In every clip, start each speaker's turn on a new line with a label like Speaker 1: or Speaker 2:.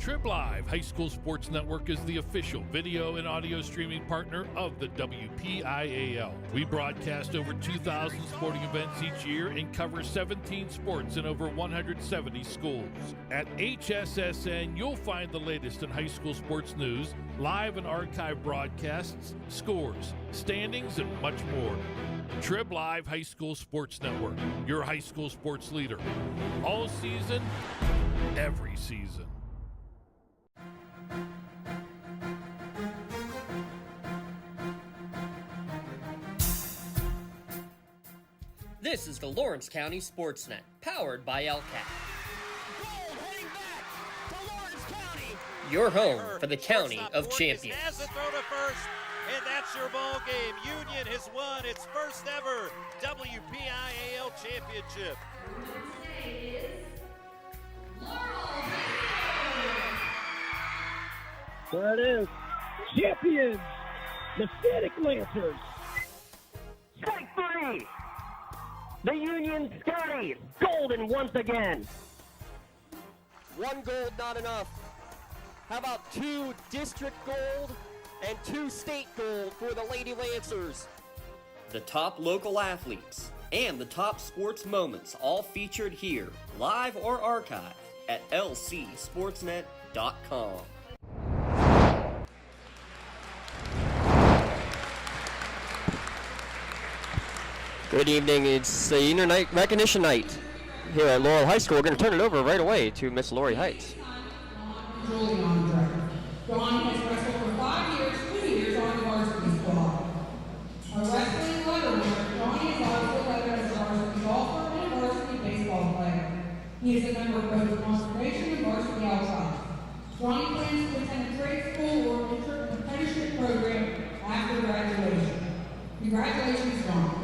Speaker 1: Trib Live High School Sports Network is the official video and audio streaming partner of the WPIAL. We broadcast over 2,000 sporting events each year and cover 17 sports in over 170 schools. At HSSN, you'll find the latest in high school sports news, live and archive broadcasts, scores, standings, and much more. Trib Live High School Sports Network, your high school sports leader. All season, every season.
Speaker 2: This is the Lawrence County SportsNet, powered by LCAT.
Speaker 3: Goal heading back to Lawrence County.
Speaker 2: Your home for the County of Champions.
Speaker 3: Has the throw to first, and that's your ball game. Union has won its first ever WPIAL championship.
Speaker 4: There it is. Champions, the Static Lancers.
Speaker 5: Strike three. The Union Scotties, golden once again.
Speaker 6: One gold, not enough. How about 2 district gold and 2 state gold for the Lady Lancers?
Speaker 2: The top local athletes and the top sports moments all featured here, live or archived at lcsportsnet.com.
Speaker 6: Good evening. It's the Union Night Recognition Night here at Laurel High School. We're going to turn it over right away to Miss Lori Heights.
Speaker 7: Dawn has wrestled for 5 years, 2 years on the varsity squad. A wrestling letterman, Dawn is also lettered as a varsity golfer and a varsity baseball player. He is a member of both conservation and varsity outside. Dawn plans to attend a trade school or enter an apprenticeship program after graduation. Congratulations, Dawn.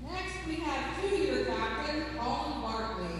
Speaker 7: Next, we have 2-year captain, Colin Bartley.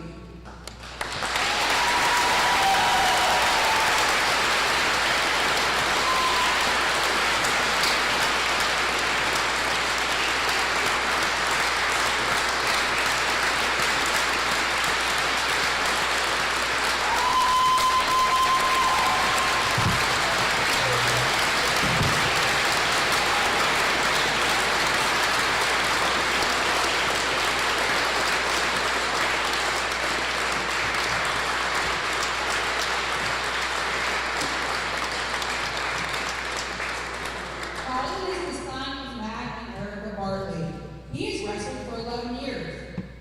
Speaker 7: Colin is the son of Matt and Erica Bartley. He has wrestled for 11 years.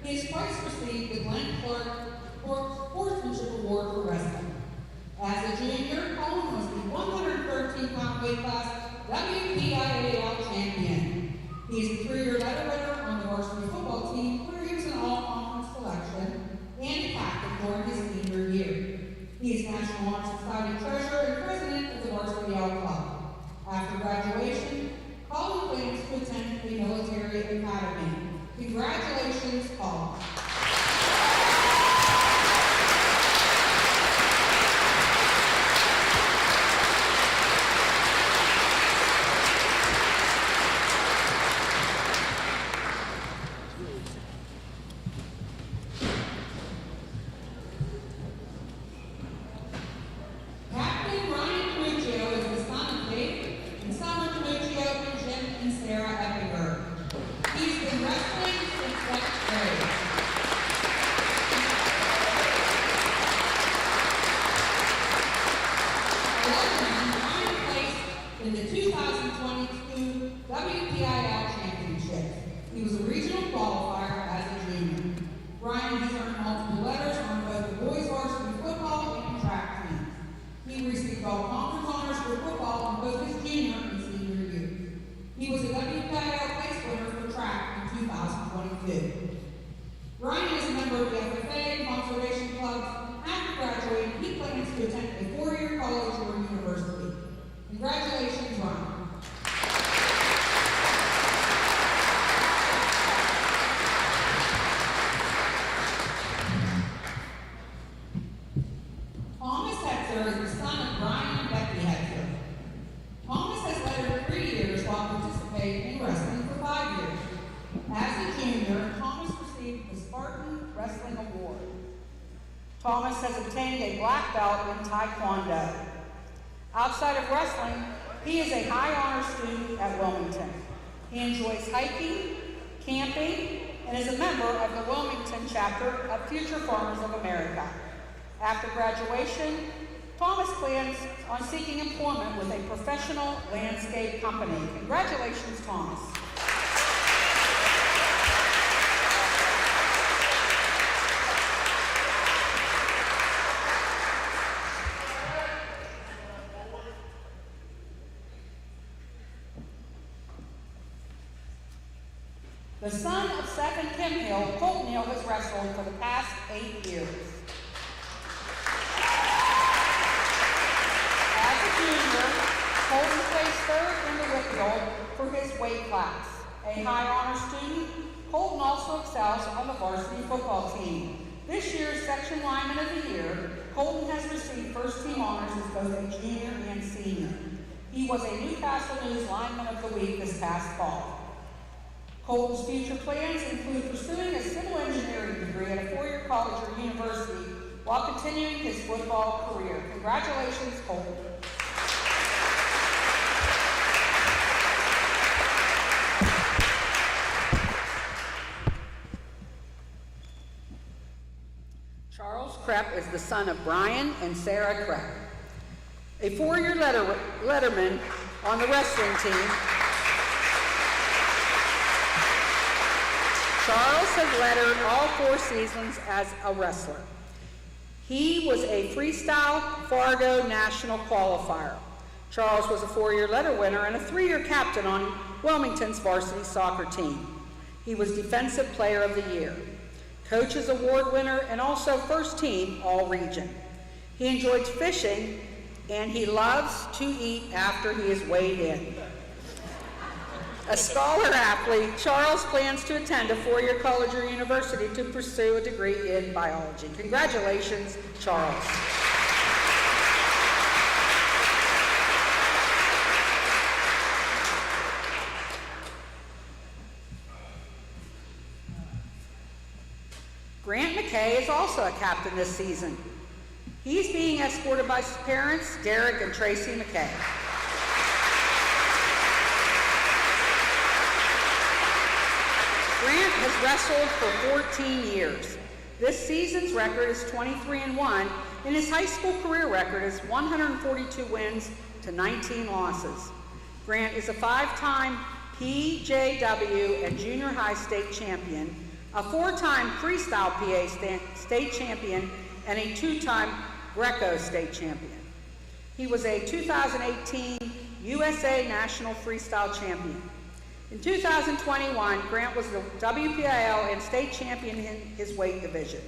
Speaker 7: He has twice received the Glenn Clark Sportsmanship Award for wrestling. As a junior, Colin was the 113-pound weight class WPIAL champion. He is a 3-year letter winner on the varsity football team, where he was an all-conference selection and captain during his senior year. He is National Honor Society treasurer and president of the Varsity Out Club. After graduation, Colin plans to attend a military academy. Congratulations, Colin. Captain Ryan Panuccio is the son of Dave and Summer Panuccio and Jim and Sarah Eppinger. He's been wrestling since 7th grade. Ryan placed in the 2022 WPIAL Championship. He was a regional qualifier as a junior. Ryan has earned multiple letters on both the boys varsity football and track teams. He received all conference honors for football in both his junior and senior years. He was a WPIAL place winner for track in 2022. Ryan is a member of the FFA and conservation clubs. After graduating, he Letterer is the son of Brian and Becky Heckler. Thomas has lettered 3 years while participating in wrestling for 5 years. As a junior, Thomas received the Spartan Wrestling Award. Thomas has obtained a black belt in Taekwondo. Outside of wrestling, he is a high honor student at Wilmington. He enjoys hiking, camping, and is a member of the Wilmington chapter of Future Farmers of America. After graduation, Thomas plans on seeking employment with a professional landscape company. Congratulations, Thomas. The son of Seth and Kim Hill, Colton Hill has wrestled for the past 8 years. As a junior, Colton placed third in the WPIAL for his weight class. A high honor student, Colton also excels on the varsity football team. This year's section lineman of the year, Colton has received first team honors as both a junior and senior. He was a Newcastle News lineman of the week this past fall. Colton's future plans include pursuing a civil engineering degree at a 4-year college or university while continuing his football career. Congratulations, Colton. Charles Krepp is the son of Brian and Sarah Krepp. A 4-year letterman on the wrestling team, Charles has lettered all 4 seasons as a wrestler. He was a freestyle Fargo national qualifier. Charles was a 4-year letter winner and a 3-year captain on Wilmington's varsity soccer team. He was Defensive Player of the Year, Coach's Award winner, and also first team All-Region. He enjoyed fishing, and he loves to eat after he is weighed in. A scholar athlete, Charles plans to attend a 4-year college or university to pursue a degree in biology. Congratulations, Charles. Grant McKay is also a captain this season. He's being escorted by his parents, Derek and Tracy McKay. Grant has wrestled for 14 years. This season's record is 23-1, and his high school career record is 142 wins to 19 losses. Grant is a 5-time PJW and junior high state champion, a 4-time freestyle PA state champion, and a 2-time Greco state champion. He was a 2018 USA National Freestyle Champion. In 2021, Grant was the WPIAL and state champion in his weight division.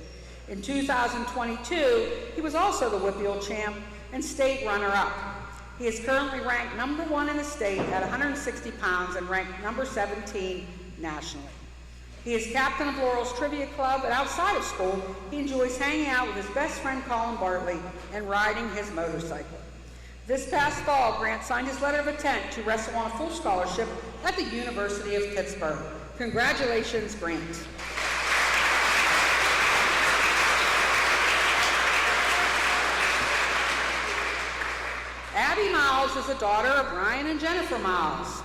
Speaker 7: In 2022, he was also the WPIAL champ and state runner-up. He is currently ranked number 1 in the state at 160 pounds and ranked number 17 nationally. He is captain of Laurel's Trivia Club, and outside of school, he enjoys hanging out with his best friend Colin Bartley and riding his motorcycle. This past fall, Grant signed his letter of intent to wrestle on a full scholarship at the University of Pittsburgh. Congratulations, Grant. Abby Miles is the daughter of Ryan and Jennifer Miles.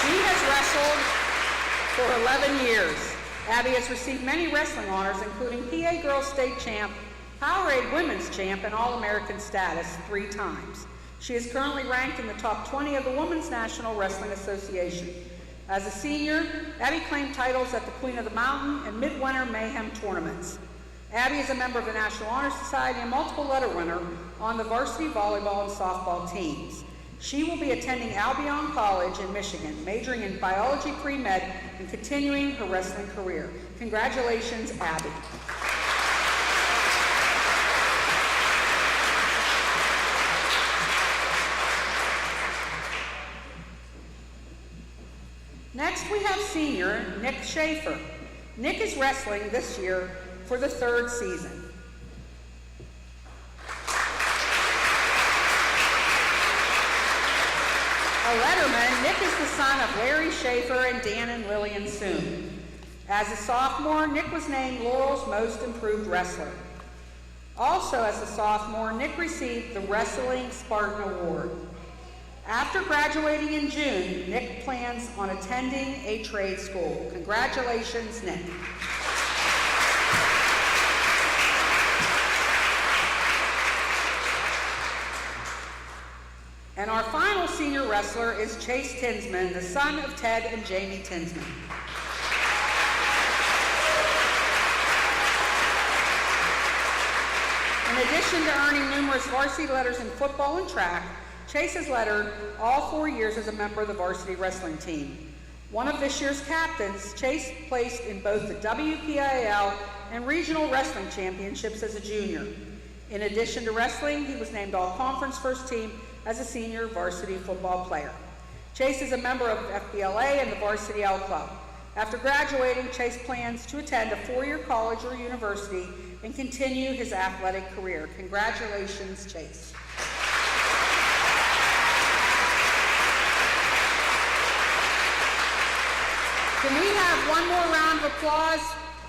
Speaker 7: She has wrestled for 11 years. Abby has received many wrestling honors, including PA Girls State Champ, Powerade Women's Champ, and All-American status 3 times. She is currently ranked in the top 20 of the Women's National Wrestling Association. As a senior, Abby claimed titles at the Queen of the Mountain and Midwinter Mayhem tournaments. Abby is a member of the National Honor Society and multiple letter winner on the varsity volleyball and softball teams. She will be attending Albion College in Michigan, majoring in biology pre-med and continuing her wrestling career. Congratulations, Abby. Next, we have senior Nick Schaefer. Nick is wrestling this year for the third season. A letterman, Nick is the son of Larry Schaefer and Dan and Lillian Soon. As a sophomore, Nick was named Laurel's Most Improved Wrestler. Also as a sophomore, Nick received the Wrestling Spartan Award. After graduating in June, Nick plans on attending a trade school. Congratulations, Nick. And our final senior wrestler is Chase Tinsman, the son of Ted and Jamie Tinsman. In addition to earning numerous varsity letters in football and track, Chase has lettered all 4 years as a member of the varsity wrestling team. One of this year's captains, Chase placed in both the WPIAL and regional wrestling championships as a junior. In addition to wrestling, he was named all-conference first team as a senior varsity football player. Chase is a member of FBLA and the Varsity L Club. After graduating, Chase plans to attend a 4-year college or university and continue his athletic career. Congratulations, Chase. Can we have one more round of applause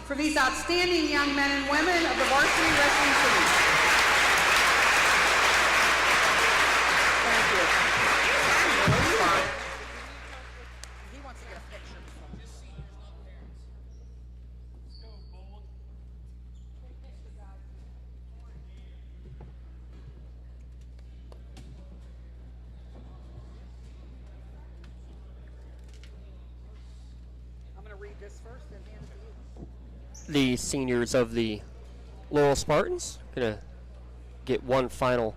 Speaker 7: for these outstanding young men and women of the varsity wrestling team? Thank you. He wants to get a picture. I'm going to read this first and hand it to you.
Speaker 6: The seniors of the Laurel Spartans going to get one final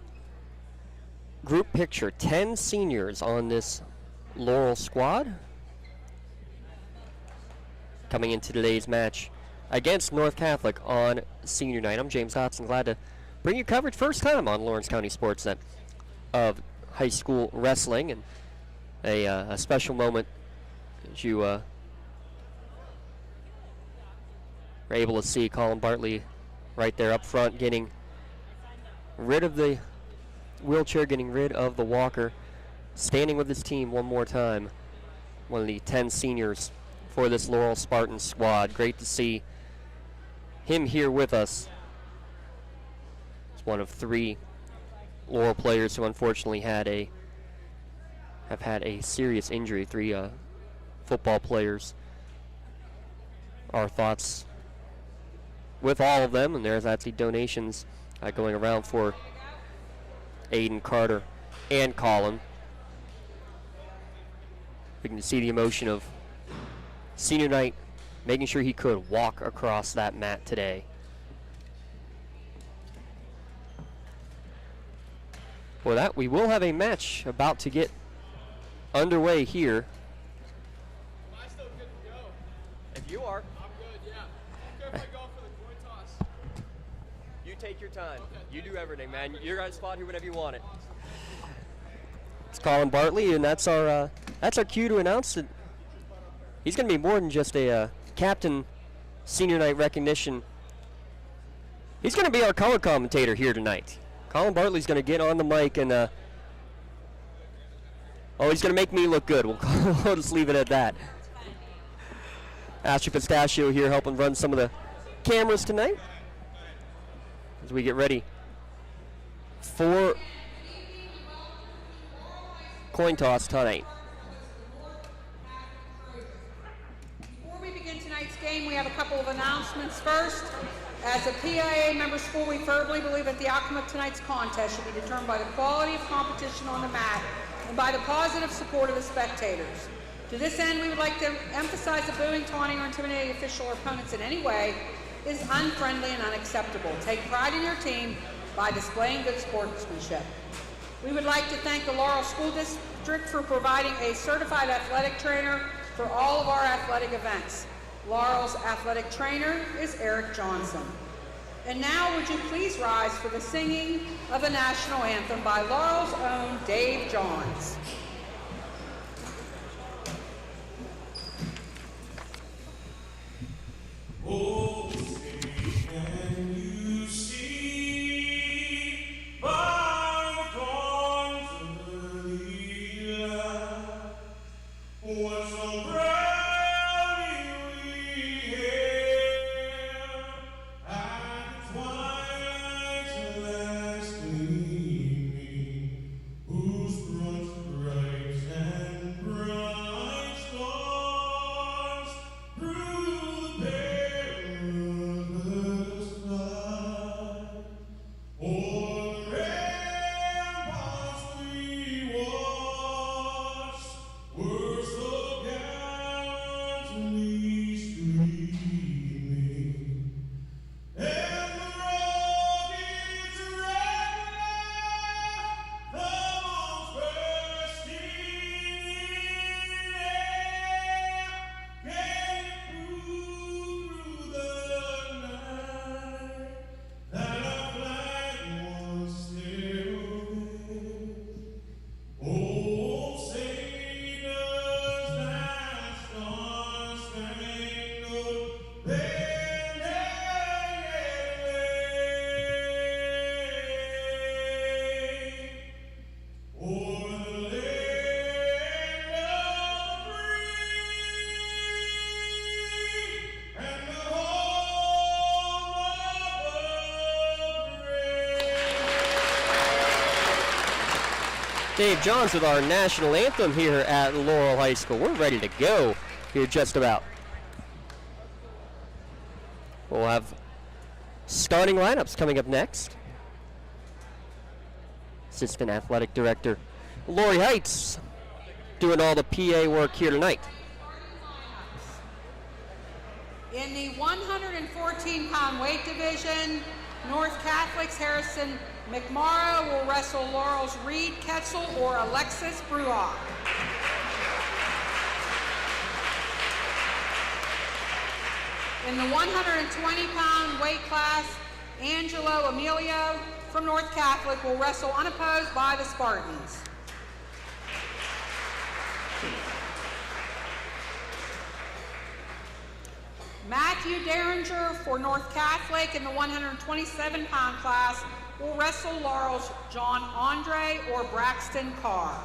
Speaker 6: group picture. 10 seniors on this Laurel squad coming into today's match against North Catholic on senior night. I'm James Hobson, glad to bring you coverage first time on Lawrence County SportsNet of high school wrestling, and a special moment as you are able to see Colin Bartley right there up front getting rid of the wheelchair, getting rid of the walker, standing with his team one more time. One of the 10 seniors for this Laurel Spartans squad. Great to see him here with us. He's one of 3 Laurel players who unfortunately have had a serious injury. 3 football players. Our thoughts with all of them, and there's actually donations going around for Aiden, Carter, and Colin. We can see the emotion of senior night, making sure he could walk across that mat today. For that, we will have a match about to get underway here.
Speaker 8: Am I still good to go?
Speaker 6: If you are.
Speaker 8: I'm good, yeah. I don't care if I go for the coin toss.
Speaker 6: You take your time.
Speaker 8: Okay.
Speaker 6: You do everything, man. You're going to spot here whenever you want it. It's Colin Bartley, and that's our cue to announce that he's going to be more than just a captain senior night recognition. He's going to be our color commentator here tonight. Colin Bartley's going to get on the mic and he's going to make me look good. We'll just leave it at that. Ashley Pistachio here helping run some of the cameras tonight as we get ready for coin toss tonight.
Speaker 7: Before we begin tonight's game, we have a couple of announcements. First, as a PIA member school, we firmly believe that the outcome of tonight's contest should be determined by the quality of competition on the mat and by the positive support of the spectators. To this end, we would like to emphasize that booing, taunting, or intimidating official or opponents in any way is unfriendly and unacceptable. Take pride in your team by displaying good sportsmanship. We would like to thank the Laurel School District for providing a certified athletic trainer for all of our athletic events. Laurel's athletic trainer is Eric Johnson. And now would you please rise for the singing of the national anthem by Laurel's own Dave Johns.
Speaker 9: Oh, say
Speaker 6: Dave Johns with our national anthem here at Laurel High School. We're ready to go here just about. We'll have starting lineups coming up next. Assistant Athletic Director Lori Heights doing all the PA work here tonight.
Speaker 7: In the 114-pound weight division, North Catholic's Harrison McMorrow will wrestle Laurel's Reed Ketchel or Alexis Bruach. In the 120-pound weight class, Angelo Emilio from North Catholic will wrestle unopposed by the Spartans. Matthew Derringer for North Catholic in the 127-pound class will wrestle Laurel's John Andre or Braxton Carr.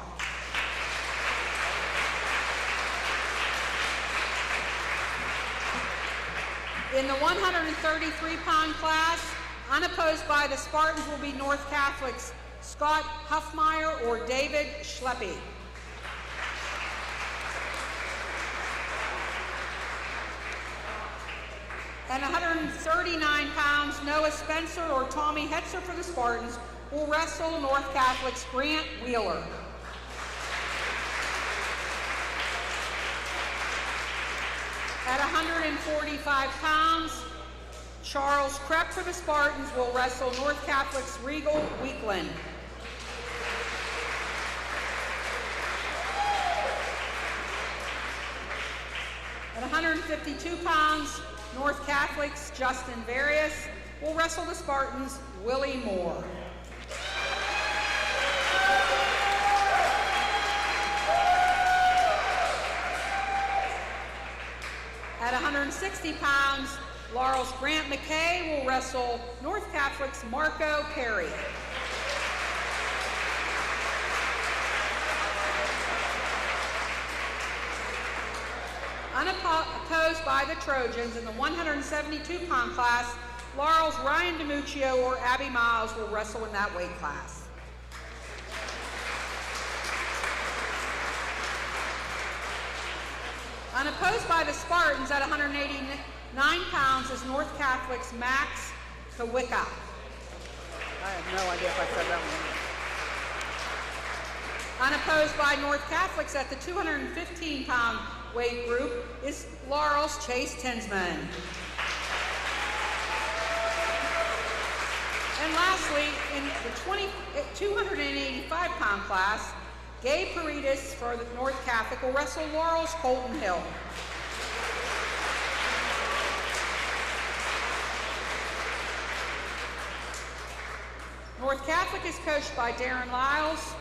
Speaker 7: In the 133-pound class, unopposed by the Spartans will be North Catholic's Scott Huffmeyer or David Schleppy. And 139 pounds, Noah Spencer or Tommy Hetzer for the Spartans will wrestle North Catholic's Grant Wheeler. At 145 pounds, Charles Krepp for the Spartans will wrestle North Catholic's Regal Weekland. At 152 pounds, North Catholic's Justin Various will wrestle the Spartans' Willie Moore. At 160 pounds, Laurel's Grant McKay will wrestle North Catholic's Marco Perry. Unopposed by the Trojans in the 172-pound class, Laurel's Ryan DiMuccio or Abby Miles will wrestle in that weight class. Unopposed by the Spartans at 189 pounds is North Catholic's Max Kawicka. I have no idea if I said that one. Unopposed by North Catholics at the 215-pound weight group is Laurel's Chase Tinsman. And lastly, in the 285-pound class, Gabe Paredes for the North Catholic will wrestle Laurel's Colton Hill. North Catholic is coached by Darren Lyles.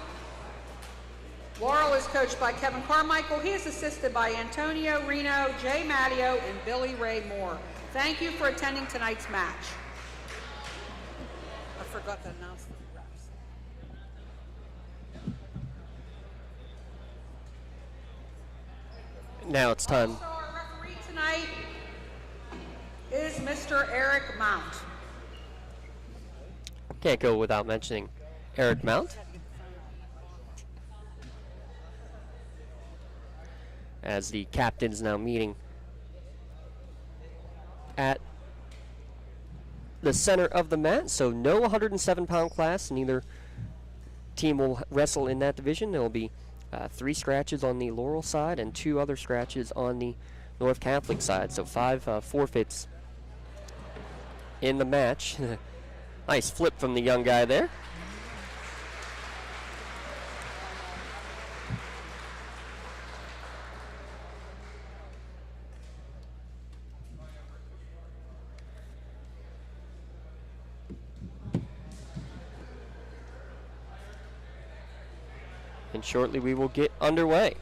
Speaker 7: Laurel is coached by Kevin Carmichael. He is assisted by Antonio Reno, Jay Matteo, and Billy Ray Moore. Thank you for attending tonight's match. I forgot to announce the refs.
Speaker 6: Now it's time.
Speaker 7: Also, our referee tonight is Mr. Eric Mount.
Speaker 6: Can't go without mentioning Eric Mount, as the captains now meeting at the center of the mat. So no 107-pound class. Neither team will wrestle in that division. There will be 3 scratches on the Laurel side and 2 other scratches on the North Catholic side. So 5 forfeits in the match. Nice flip from the young guy there. And shortly we will get underway.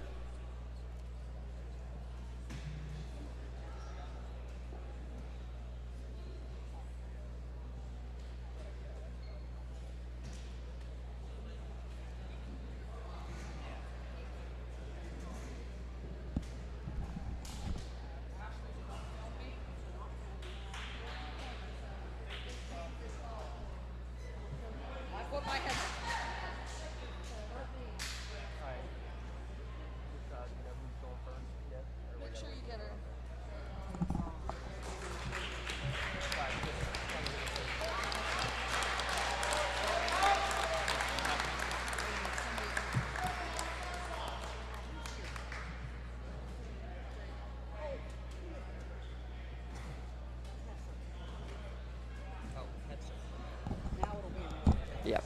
Speaker 6: Yeah.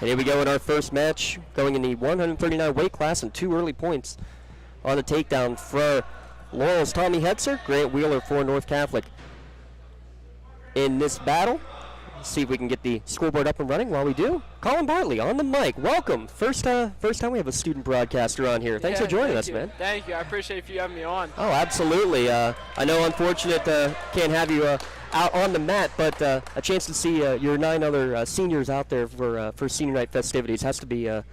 Speaker 6: And here we go in our first match, going in the 139 weight class, and 2 early points on the takedown for Laurel's Tommy Hetzer, Grant Wheeler for North Catholic. In this battle, let's see if we can get the scoreboard up and running. While we do, Colin Bartley on the mic. Welcome. First time we have a student broadcaster on here. Thanks for joining us, man.
Speaker 9: Thank you. I appreciate you having me on.
Speaker 6: Oh, absolutely. I know, unfortunate, can't have you out on the mat, but a chance to see your 9 other seniors out there for senior night festivities has to be a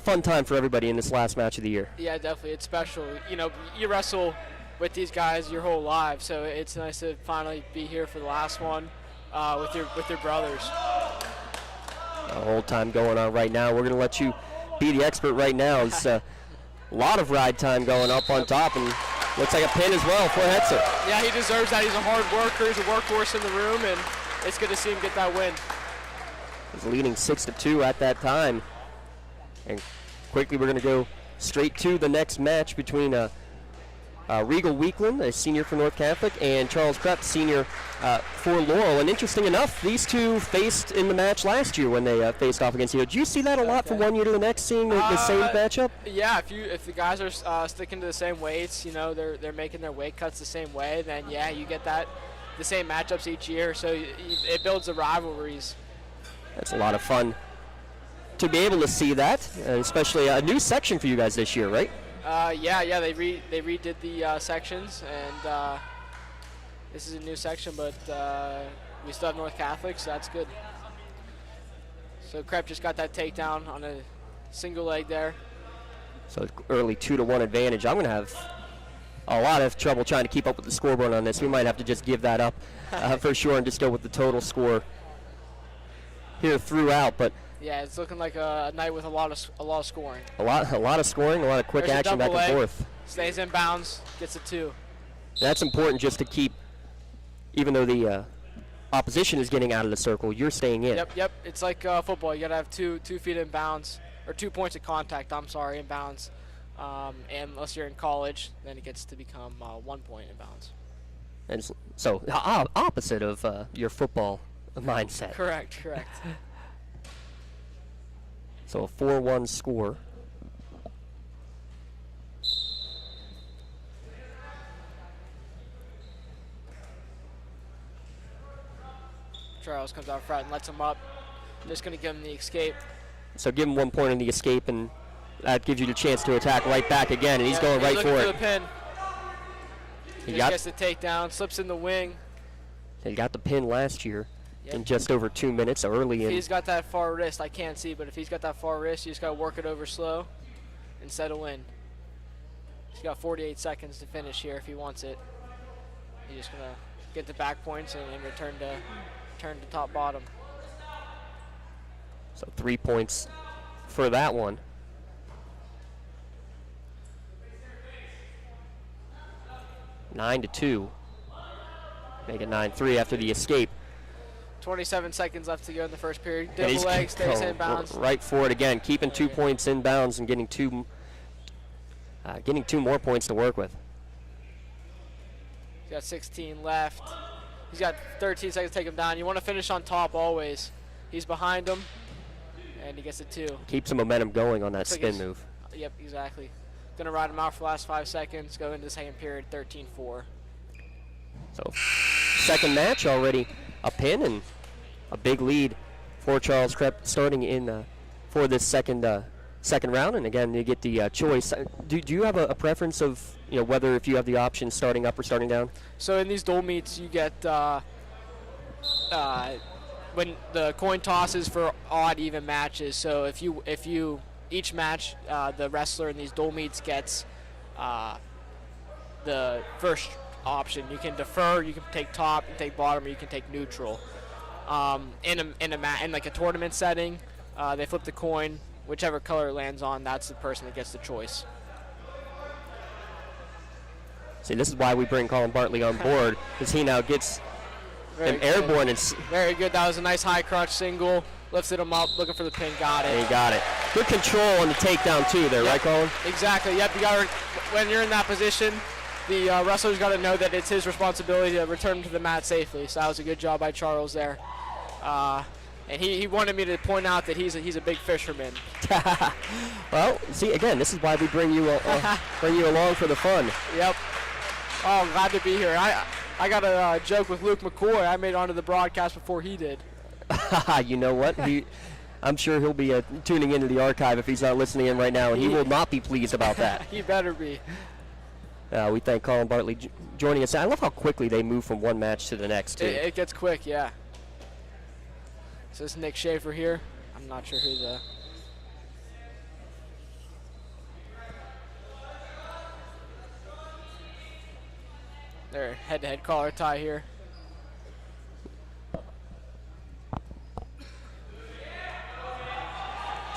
Speaker 6: fun time for everybody in this last match of the year.
Speaker 9: Yeah, definitely. It's special. You know, you wrestle with these guys your whole life, so it's nice to finally be here for the last one with your brothers.
Speaker 6: A whole time going on right now. We're going to let you be the expert right now. It's a lot of ride time going up on top, and looks like a pin as well for Hetzer.
Speaker 9: Yeah, he deserves that. He's a hard worker. He's a workhorse in the room, and it's good to see him get that win.
Speaker 6: He's leading 6-2 at that time. And quickly we're going to go straight to the next match between Regal Weekland, a senior for North Catholic, and Charles Krepp, senior for Laurel. And interesting enough, these two faced in the match last year when they faced off against you. Do you see that a lot from one year to the next, seeing the same matchup?
Speaker 9: Yeah, if the guys are sticking to the same weights, you know, they're making their weight cuts the same way, then yeah, you get the same matchups each year. So it builds the rivalries.
Speaker 6: That's a lot of fun to be able to see that, especially a new section for you guys this year, right?
Speaker 9: Yeah, they redid the sections, and this is a new section, but we still have North Catholic, so that's good. So Krepp just got that takedown on a single leg there.
Speaker 6: So early 2-1 advantage. I'm going to have a lot of trouble trying to keep up with the scoreboard on this. We might have to just give that up for sure and just go with the total score here throughout. But
Speaker 9: yeah, it's looking like a night with a lot of scoring.
Speaker 6: A lot of scoring, a lot of quick
Speaker 9: There's
Speaker 6: action back and forth.
Speaker 9: Stays in bounds, gets a 2.
Speaker 6: That's important just to keep, even though the opposition is getting out of the circle, you're staying in.
Speaker 9: Yep. It's like football. You got to have 2 feet in bounds, or 2 points of contact, in bounds. And unless you're in college, then it gets to become 1 point in bounds.
Speaker 6: And so opposite of your football mindset.
Speaker 9: Correct.
Speaker 6: So a 4-1 score.
Speaker 9: Charles comes out front and lets him up. Just going to give him the escape.
Speaker 6: So give him 1 point in the escape, and that gives you the chance to attack right back again, and he's going right for it.
Speaker 9: The pin.
Speaker 6: He
Speaker 9: gets the takedown, slips in the wing.
Speaker 6: He got the pin last year in just over 2 minutes early.
Speaker 9: If he's got that far wrist, I can't see, but if he's got that far wrist, you just got to work it over slow and settle in. He's got 48 seconds to finish here if he wants it. He's just going to get the back points and return to top bottom.
Speaker 6: So 3 points for that one. 9-2. Make it 9-3 after the escape.
Speaker 9: 27 seconds left to go in the first period. Double leg, stays in bounds.
Speaker 6: Right for it again, keeping 2 points in bounds and getting two more points to work with.
Speaker 9: He's got 16 left. He's got 13 seconds to take him down. You want to finish on top always. He's behind him, and he gets a 2.
Speaker 6: Keeps the momentum going on that spin move.
Speaker 9: Yep, exactly. Going to ride him out for the last 5 seconds, go into the second period, 13-4.
Speaker 6: So second match already a pin and a big lead for Charles Krepp starting in for this second second round, and again, you get the choice. Do you have a preference of whether if you have the option starting up or starting down?
Speaker 9: So in these dual meets, you get when the coin tosses for odd, even matches. So if you each match, the wrestler in these dual meets gets the first option. You can defer, you can take top, you can take bottom, or you can take neutral. In like a tournament setting, they flip the coin. Whichever color it lands on, that's the person that gets the choice.
Speaker 6: See, this is why we bring Colin Bartley on board, because he now gets an airborne.
Speaker 9: Very good. That was a nice high crotch single. Lifted him up, looking for the pin. Got it.
Speaker 6: And he got it. Good control on the takedown too there, right, Colin?
Speaker 9: Exactly. Yep. You got to, when you're in that position, the wrestler's got to know that it's his responsibility to return him to the mat safely. So that was a good job by Charles there. And he wanted me to point out that he's a big fisherman.
Speaker 6: Well, see, again, this is why we bring you along for the fun.
Speaker 9: Yep. Oh, glad to be here. I got a joke with Luke McCoy. I made it onto the broadcast before he did.
Speaker 6: You know what? I'm sure he'll be tuning into the archive if he's not listening in right now, and he will not be pleased about that.
Speaker 9: He better be.
Speaker 6: We thank Colin Bartley joining us. I love how quickly they move from one match to the next, too.
Speaker 9: It gets quick, yeah. So this is Nick Schaefer here. I'm not sure who the... Their head-to-head collar tie here.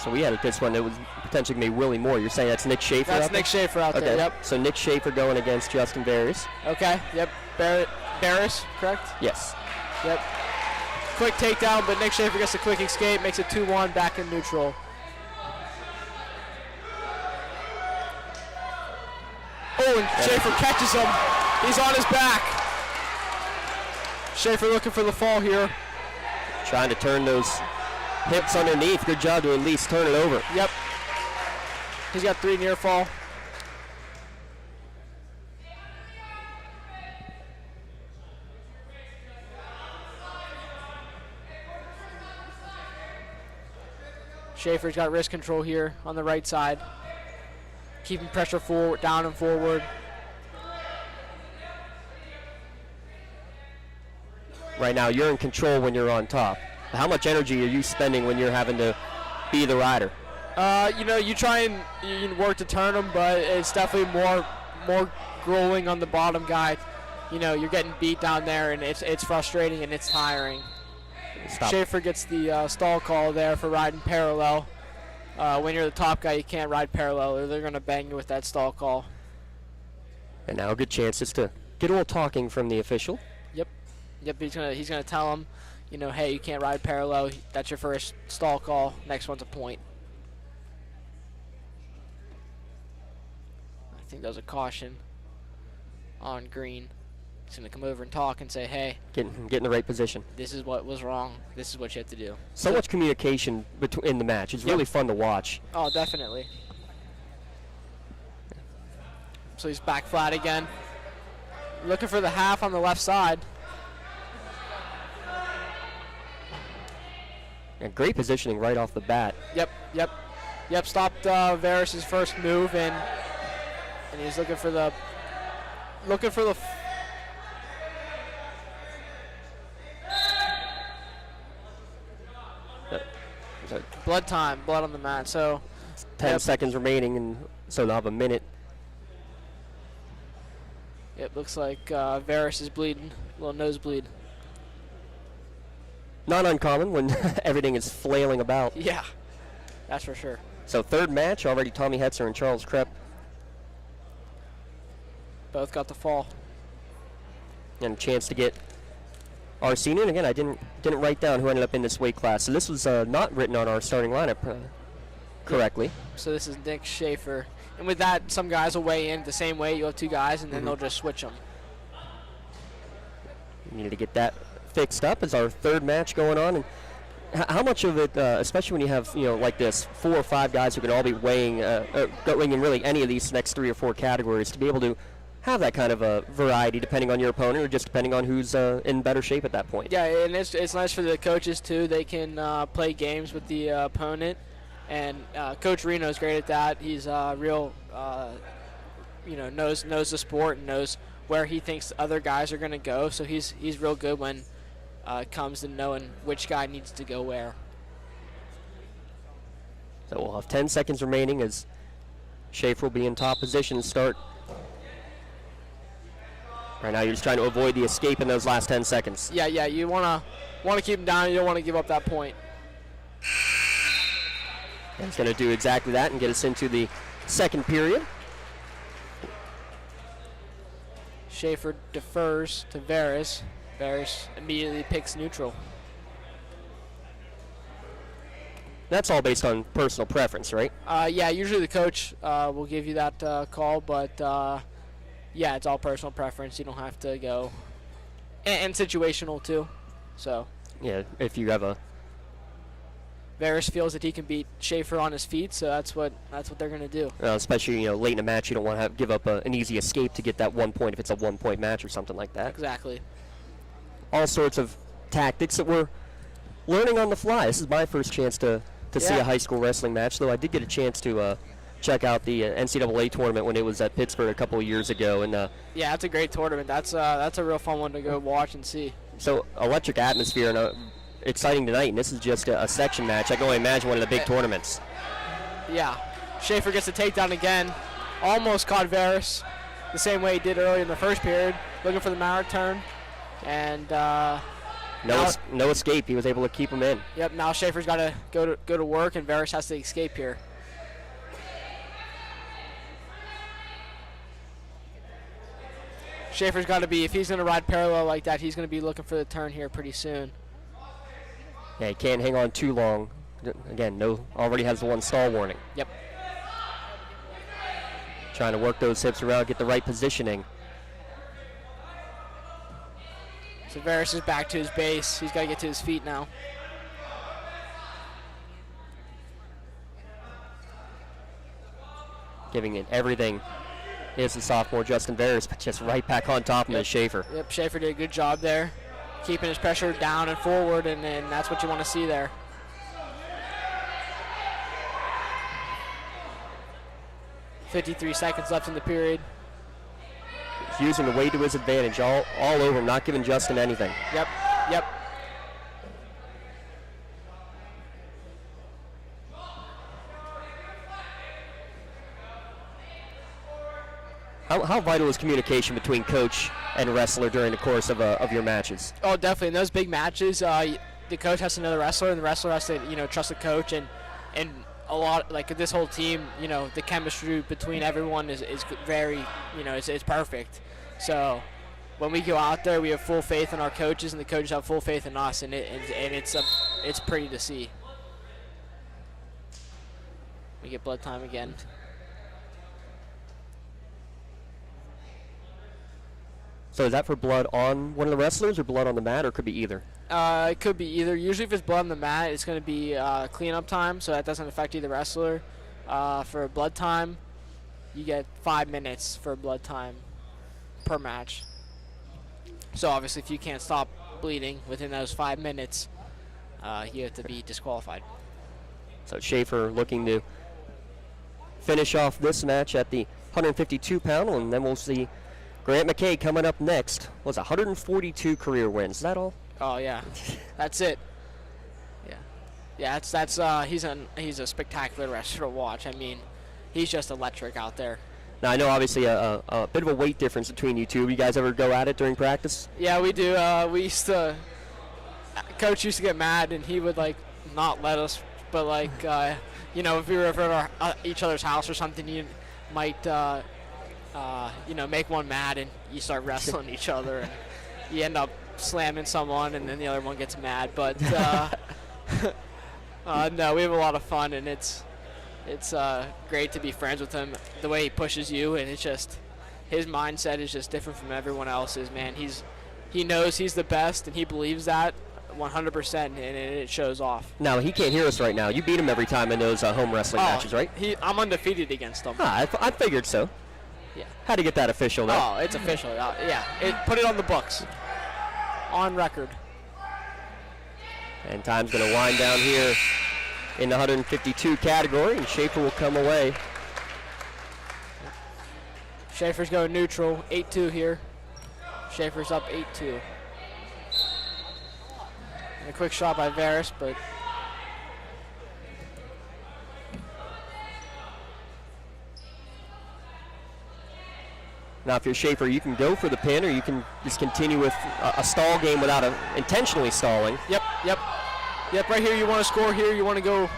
Speaker 6: So we had this one that was potentially going to be Willie Moore. You're saying that's Nick Schaefer?
Speaker 9: That's Nick Schaefer out there, yep.
Speaker 6: So Nick Schaefer going against Justin Barris.
Speaker 9: Okay, yep. Barris, correct?
Speaker 6: Yes.
Speaker 9: Yep. Quick takedown, but Nick Schaefer gets a quick escape, makes it 2-1, back in neutral. Oh, and Schaefer catches him. He's on his back. Schaefer looking for the fall here.
Speaker 6: Trying to turn those hips underneath. Good job to at least turn it over.
Speaker 9: Yep. He's got 3 near fall. Schaefer's got wrist control here on the right side. Keeping pressure forward, down and forward.
Speaker 6: Right now, you're in control when you're on top. How much energy are you spending when you're having to be the rider?
Speaker 9: You try and you work to turn them, but it's definitely more grueling on the bottom guy. You're getting beat down there, and it's frustrating and it's tiring.
Speaker 6: Stop.
Speaker 9: Schaefer gets the stall call there for riding parallel. When you're the top guy, you can't ride parallel, or they're going to bang you with that stall call.
Speaker 6: And now a good chance is to get a little talking from the official.
Speaker 9: Yep. He's gonna tell him, hey, you can't ride parallel. That's your first stall call. Next one's a point. I think that was a caution on green. He's gonna come over and talk and say, hey,
Speaker 6: get in the right position.
Speaker 9: This is what was wrong. This is what you have to do.
Speaker 6: So much communication in the match. It's really fun to watch.
Speaker 9: Oh, definitely. So he's back flat again. Looking for the half on the left side.
Speaker 6: And great positioning right off the bat.
Speaker 9: Yep. Stopped Varys' first move, and he's looking for the blood time, blood on the mat. So
Speaker 6: 10 seconds remaining, and so they'll have a minute.
Speaker 9: It looks like Varys is bleeding, a little nosebleed.
Speaker 6: Not uncommon when everything is flailing about.
Speaker 9: Yeah, that's for sure.
Speaker 6: So third match, already Tommy Hetzer and Charles Krepp.
Speaker 9: Both got the fall.
Speaker 6: And a chance to get our senior. And again, I didn't write down who ended up in this weight class. So this was not written on our starting lineup correctly.
Speaker 9: So this is Nick Schaefer. And with that, some guys will weigh in the same way. You'll have 2 guys, and then they'll just switch them.
Speaker 6: We needed to get that fixed up as our third match going on. And how much of it, especially when you have, like this, 4 or 5 guys who can all be weighing in really any of these next 3 or 4 categories, to be able to have that kind of a variety depending on your opponent or just depending on who's in better shape at that point.
Speaker 9: Yeah, and it's nice for the coaches, too. They can play games with the opponent And Coach Reno is great at that. He's real, knows the sport and knows where he thinks other guys are going to go. So he's real good when it comes to knowing which guy needs to go where.
Speaker 6: So we'll have 10 seconds remaining as Schaefer will be in top position to start. Right now you're just trying to avoid the escape in those last 10 seconds.
Speaker 9: Yeah, you want to keep him down. You don't want to give up that point.
Speaker 6: And he's going to do exactly that and get us into the second period.
Speaker 9: Schaefer defers to Varys. Varys immediately picks neutral.
Speaker 6: That's all based on personal preference, right?
Speaker 9: Yeah, usually the coach will give you that call, but yeah, it's all personal preference. You don't have to go, and situational too. So
Speaker 6: yeah, if you have a
Speaker 9: Varys feels that he can beat Schaefer on his feet, so that's what they're going to do.
Speaker 6: Especially late in a match, you don't want to give up an easy escape to get that 1 point if it's a 1 point match or something like that.
Speaker 9: Exactly.
Speaker 6: All sorts of tactics that we're learning on the fly. This is my first chance to see a high school wrestling match, though I did get a chance to check out the NCAA tournament when it was at Pittsburgh a couple of years ago. And
Speaker 9: yeah, that's a great tournament. That's a real fun one to go watch and see.
Speaker 6: So electric atmosphere and exciting tonight, and this is just a section match. I can only imagine one of the big tournaments.
Speaker 9: Yeah, Schaefer gets the takedown again. Almost caught Varys the same way he did early in the first period, looking for the Maurer turn. And
Speaker 6: no escape. He was able to keep him in.
Speaker 9: Yep. Now Schaefer's got to go to work, and Varys has to escape here. Schaefer's got to be, if he's going to ride parallel like that, he's going to be looking for the turn here pretty soon.
Speaker 6: Yeah, he can't hang on too long. Again, already has the one stall warning.
Speaker 9: Yep.
Speaker 6: Trying to work those hips around, get the right positioning.
Speaker 9: So Varys is back to his base. He's got to get to his feet now.
Speaker 6: Giving it everything is the sophomore Justin Varys, but just right back on top of him is Schaefer.
Speaker 9: Yep, Schaefer did a good job there, keeping his pressure down and forward, and that's what you want to see there. .53 seconds left in the period.
Speaker 6: He's using the weight to his advantage all over him, not giving Justin anything.
Speaker 9: Yep.
Speaker 6: How vital is communication between coach and wrestler during the course of your matches?
Speaker 9: Oh, definitely. In those big matches, the coach has to know the wrestler, and the wrestler has to trust the coach, and a lot, like this whole team, the chemistry between everyone is very, it's perfect. So when we go out there, we have full faith in our coaches, and the coaches have full faith in us, and it's pretty to see. We get blood time again.
Speaker 6: So is that for blood on one of the wrestlers or blood on the mat, or could be either?
Speaker 9: It could be either. Usually if it's blood on the mat, it's going to be cleanup time, so that doesn't affect either wrestler. For blood time, you get 5 minutes for blood time per match. So obviously if you can't stop bleeding within those 5 minutes, you have to be disqualified.
Speaker 6: So Schaefer looking to finish off this match at the 152-pound, and then we'll see Grant McKay coming up next. Was 142 career wins. Is that all?
Speaker 9: Oh yeah, that's it. Yeah. That's he's a spectacular wrestler to watch. I mean, he's just electric out there.
Speaker 6: Now I know obviously a bit of a weight difference between you two. You guys ever go at it during practice?
Speaker 9: Yeah, we do. We used to. Coach used to get mad, and he would not let us. But if we were at each other's house or something, you might. Make one mad and you start wrestling each other, and you end up slamming someone, and then the other one gets mad. But no, we have a lot of fun, and it's great to be friends with him. The way he pushes you, and it's just his mindset is just different from everyone else's. Man, he knows he's the best, and he believes that 100%, and it shows off.
Speaker 6: Now he can't hear us right now. You beat him every time in those home wrestling matches, right?
Speaker 9: I'm undefeated against him.
Speaker 6: I figured so.
Speaker 9: Yeah.
Speaker 6: Had to get that official, though.
Speaker 9: Oh, it's official. Yeah. Put it on the books. On record.
Speaker 6: And time's going to wind down here in the 152 category, and Schaefer will come away.
Speaker 9: Schaefer's going neutral, 8-2 here. Schaefer's up 8-2. And a quick shot by Varus, but
Speaker 6: now if you're Schaefer, you can go for the pin, or you can just continue with a stall game without intentionally stalling.
Speaker 9: Yep, right here you want to score here, you want to go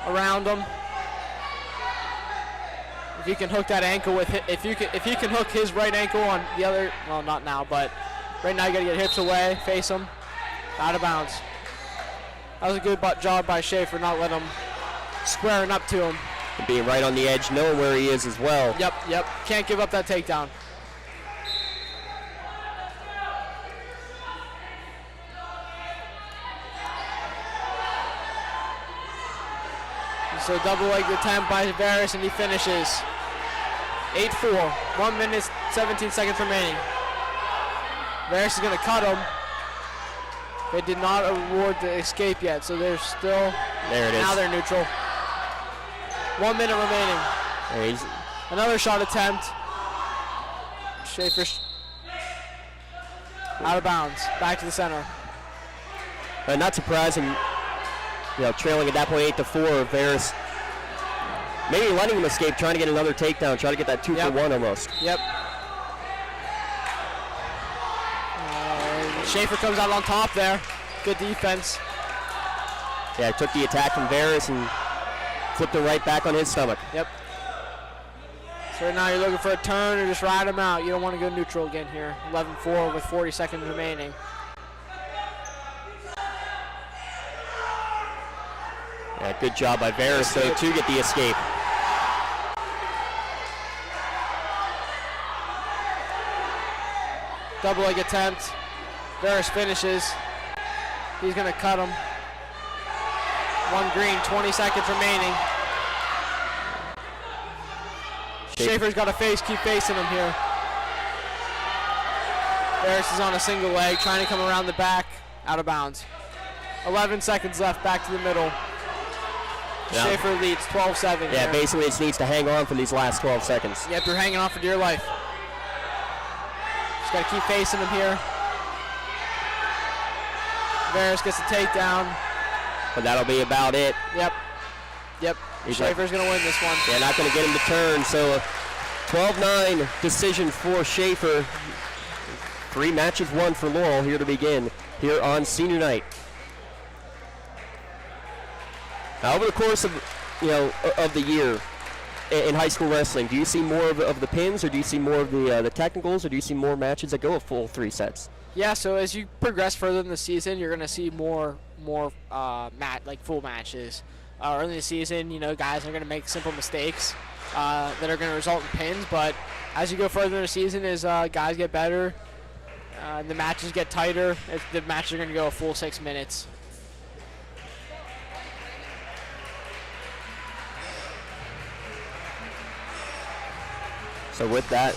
Speaker 9: around them. If you can hook that ankle with if you can hook his right ankle on the other, well, not now, but right now you got to get hips away, face him, out of bounds. That was a good job by Schaefer, not let him squaring up to him.
Speaker 6: And being right on the edge, knowing where he is as well.
Speaker 9: Yep, can't give up that takedown. So double leg attempt by Varus, and he finishes. 8-4, 1 minute, 17 seconds remaining. Varus is going to cut him. They did not award the escape yet, so they're still,
Speaker 6: there it is.
Speaker 9: Now they're neutral. 1 minute remaining. Another shot attempt. Schaefer out of bounds, back to the center.
Speaker 6: Not surprising, trailing at that point 8-4, Varus maybe letting him escape, trying to get another takedown, trying to get that 2 for 1 almost.
Speaker 9: Yep. Schaefer comes out on top there. Good defense.
Speaker 6: Yeah, took the attack from Varus and flipped it right back on his stomach.
Speaker 9: Yep. So right now you're looking for a turn or just ride him out. You don't want to go neutral again here. 11-4 with 40 seconds remaining.
Speaker 6: Yeah, good job by Varus, though, to get the escape.
Speaker 9: Double leg attempt. Varus finishes. He's going to cut him. One green, 20 seconds remaining. Schaefer's got to keep facing him here. Varus is on a single leg, trying to come around the back, out of bounds. 11 seconds left, back to the middle.
Speaker 6: Yeah.
Speaker 9: Schaefer leads 12-7.
Speaker 6: Yeah,
Speaker 9: here.
Speaker 6: basically it needs to hang on for these last 12 seconds.
Speaker 9: Yep, you're hanging on for dear life. Just got to keep facing him here. Varus gets a takedown.
Speaker 6: But that'll be about it.
Speaker 9: Yep. Schaefer's going to win this one.
Speaker 6: Yeah, not going to get him to turn. So a 12-9 decision for Schaefer. 3 matches won for Laurel here to begin, here on senior night. Now, over the course of the year in high school wrestling, do you see more of the pins, or do you see more of the technicals, or do you see more matches that go a full 3 sets?
Speaker 9: Yeah, so as you progress further in the season, you're going to see more full matches. Early in the season, guys are going to make simple mistakes that are going to result in pins, but as you go further in the season, as guys get better, the matches get tighter, the matches are going to go a full 6 minutes.
Speaker 6: So with that,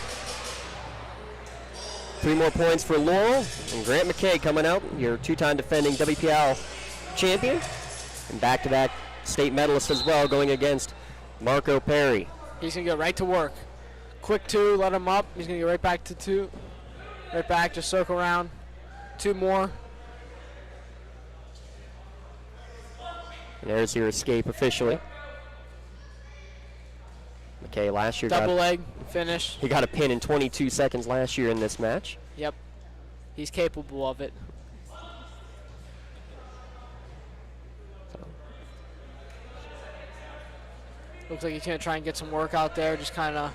Speaker 6: 3 more points for Laurel, and Grant McKay coming out, your 2-time defending WPIAL champion, and back-to-back state medalist as well, going against Marco Perry.
Speaker 9: He's going to go right to work. Quick 2, let him up. He's going to go right back to 2. Right back, just circle around. 2 more.
Speaker 6: And there's your escape officially. McKay last year
Speaker 9: double leg finish.
Speaker 6: He got a pin in 22 seconds last year in this match.
Speaker 9: Yep. He's capable of it. Looks like he's going to try and get some work out there, just kind of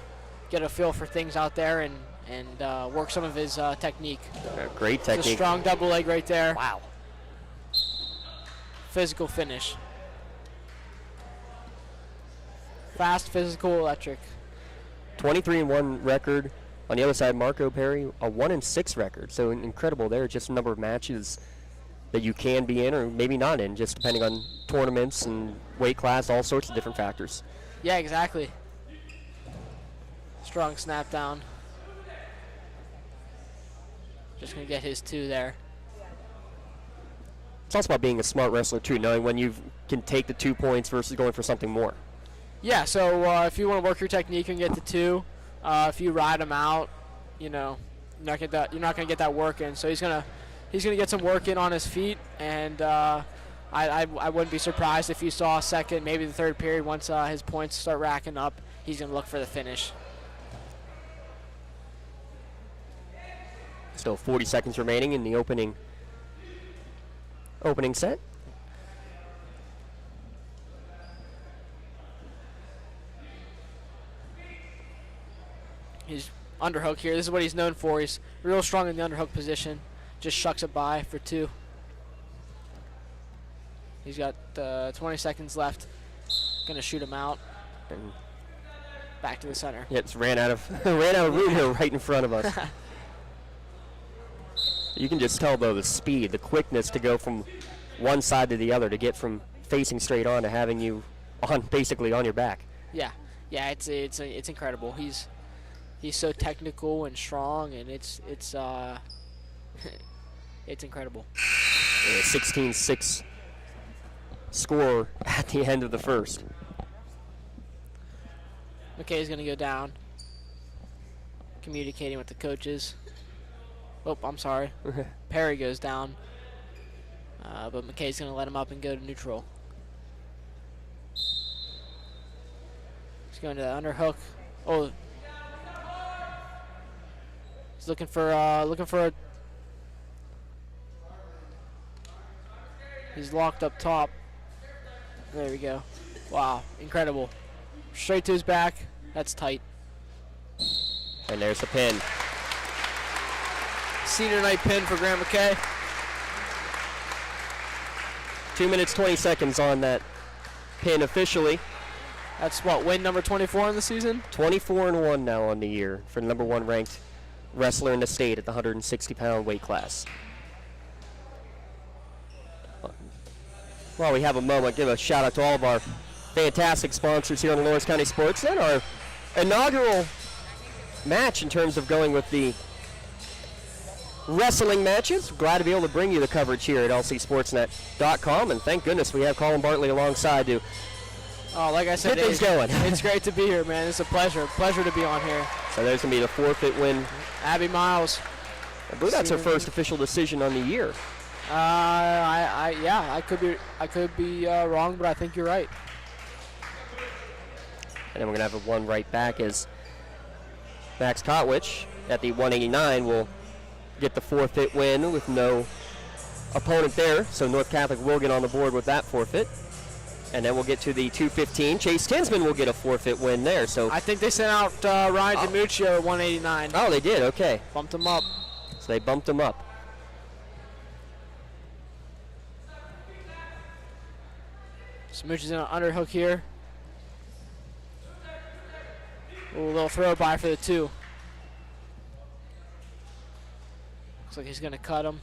Speaker 9: get a feel for things out there and work some of his technique.
Speaker 6: Great technique.
Speaker 9: It's a strong double leg right there.
Speaker 6: Wow.
Speaker 9: Physical finish. Fast, physical, electric.
Speaker 6: 23-1 record. On the other side, Marco Perry, a 1-6 record. So incredible there. Just a number of matches that you can be in or maybe not in, just depending on tournaments and weight class, all sorts of different factors.
Speaker 9: Yeah, exactly. Strong snap down. Just going to get his 2 there.
Speaker 6: it's also about being a smart wrestler too, knowing when you can take the 2 points versus going for something more.
Speaker 9: Yeah, so if you want to work your technique and get the 2, if you ride him out, you know, you're not going to get that work in. So he's gonna get some work in on his feet, and I wouldn't be surprised if you saw second, maybe the third period, once his points start racking up, he's going to look for the finish.
Speaker 6: Still 40 seconds remaining in the opening set.
Speaker 9: He's underhook here. This is what he's known for. He's real strong in the underhook position. Just shucks it by for 2. He's got 20 seconds left. Gonna shoot him out. And back to the center.
Speaker 6: Yeah, it's ran out of room here right in front of us. You can just tell, though, the speed, the quickness to go from one side to the other, to get from facing straight on to having you basically on your back.
Speaker 9: Yeah, it's incredible. He's so technical and strong, and it's it's incredible.
Speaker 6: 16-6 score at the end of the first.
Speaker 9: McKay's going to go down, communicating with the coaches. Oh, I'm sorry. Perry goes down, but McKay's going to let him up and go to neutral. He's going to the underhook. Oh, he's looking for a. He's locked up top. There we go. Wow, incredible. Straight to his back. That's tight.
Speaker 6: And there's the pin.
Speaker 9: Senior night pin for Graham McKay.
Speaker 6: 2 minutes, 20 seconds on that pin officially.
Speaker 9: That's what, win number 24 in the season?
Speaker 6: 24-1 now on the year for the number 1 ranked wrestler in the state at the 160-pound weight class. While we have a moment, give a shout out to all of our fantastic sponsors here on the Lawrence County SportsNet. Our inaugural match in terms of going with the wrestling matches. Glad to be able to bring you the coverage here at lcsportsnet.com, and thank goodness we have Colin Bartley alongside to
Speaker 9: like I said,
Speaker 6: get things going.
Speaker 9: It's great to be here, man. It's a pleasure to be on here.
Speaker 6: So there's going to be the forfeit win.
Speaker 9: Abby Miles.
Speaker 6: I believe that's her first official decision on the year.
Speaker 9: I could be wrong, but I think you're right.
Speaker 6: And then we're going to have a one right back as Max Kotwich at the 189 will get the forfeit win with no opponent there. So North Catholic will get on the board with that forfeit. And then we'll get to the 215. Chase Tinsman will get a forfeit win there. So
Speaker 9: I think they sent out Ryan DiMuccio at 189.
Speaker 6: Oh, they did. Okay.
Speaker 9: Bumped him up.
Speaker 6: So they bumped him up.
Speaker 9: Smooch is in an underhook here. Ooh, a little throw by for the 2. Looks like he's going to cut him.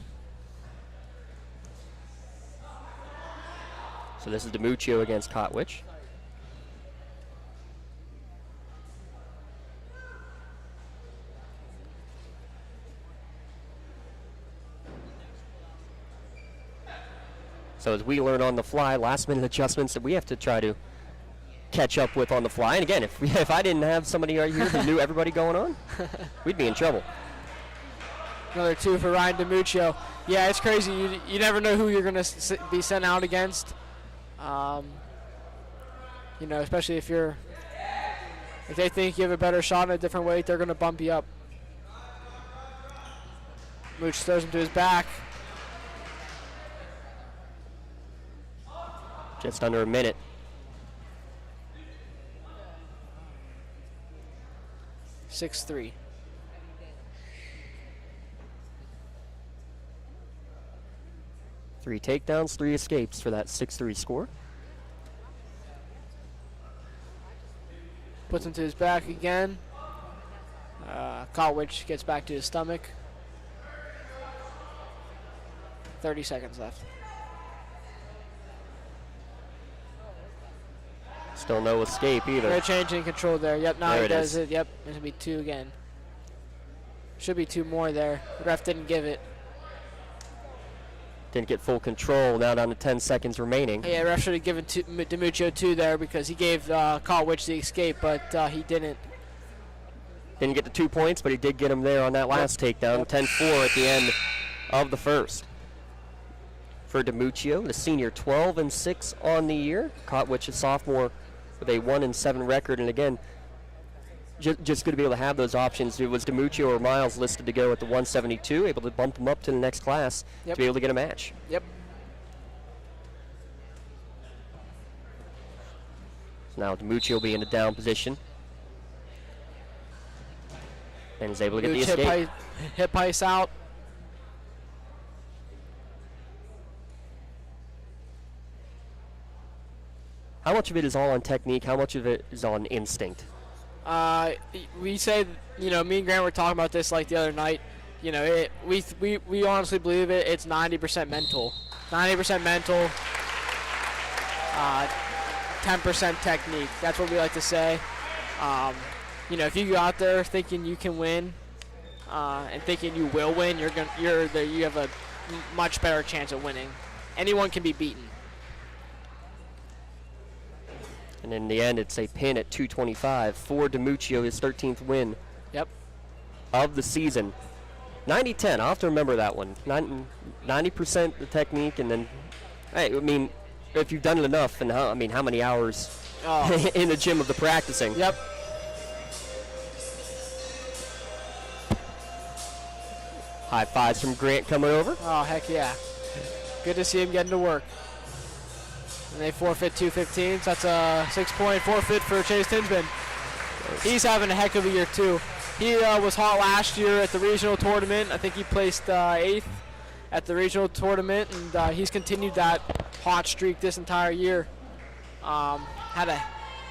Speaker 6: So this is DiMuccio against Kotwich. So as we learn on the fly, last minute adjustments that we have to try to catch up with on the fly. And again, if I didn't have somebody right here who knew everybody going on, we'd be in trouble.
Speaker 9: Another 2 for Ryan DiMuccio. Yeah, it's crazy. You never know who you're going to be sent out against. You know, especially if they think you have a better shot in a different weight, they're going to bump you up. Mooch throws him to his back.
Speaker 6: Just under a minute.
Speaker 9: (6-3).
Speaker 6: Three takedowns, 3 escapes for that 6-3 score.
Speaker 9: Puts him to his back again. Kotwich gets back to his stomach. 30 seconds left.
Speaker 6: Still no escape either.
Speaker 9: No change in control there. Yep, now
Speaker 6: there
Speaker 9: he does it. Yep, it's going to be 2 again. Should be 2 more there. The ref didn't give it.
Speaker 6: Didn't get full control. Now down to 10 seconds remaining.
Speaker 9: Yeah, ref should have given DiMuccio 2 there because he gave Kotwich the escape, but he didn't.
Speaker 6: Didn't get the 2 points, but he did get him there on that last takedown. 10-4 at the end of the first. For DiMuccio, the senior, 12-6 on the year. Kotwich, a sophomore, with a 1-7 record. And again, just good to be able to have those options. It was DiMuccio or Miles listed to go at the 172, able to bump them up to the next class to be able to get a match.
Speaker 9: Yep.
Speaker 6: So now DiMuccio will be in the down position. And is able to get the escape.
Speaker 9: Hip ice out.
Speaker 6: How much of it is all on technique? How much of it is on instinct?
Speaker 9: We say, me and Grant were talking about this like the other night. We honestly believe it's 90% mental. 90% mental, 10% technique. That's what we like to say. If you go out there thinking you can win and thinking you will win, you have a much better chance of winning. Anyone can be beaten.
Speaker 6: And in the end, it's a pin at 225 for DiMuccio, his 13th win of the season. 90-10, I'll have to remember that one. 90% the technique, and then, hey, if you've done it enough, and how many hours in the gym of the practicing.
Speaker 9: Yep.
Speaker 6: High fives from Grant coming over.
Speaker 9: Oh, heck yeah. Good to see him getting to work. And they forfeit 215. So that's a 6-point forfeit for Chase Tinsman. He's having a heck of a year, too. He was hot last year at the regional tournament. I think he placed 8th at the regional tournament, and he's continued that hot streak this entire year. Had a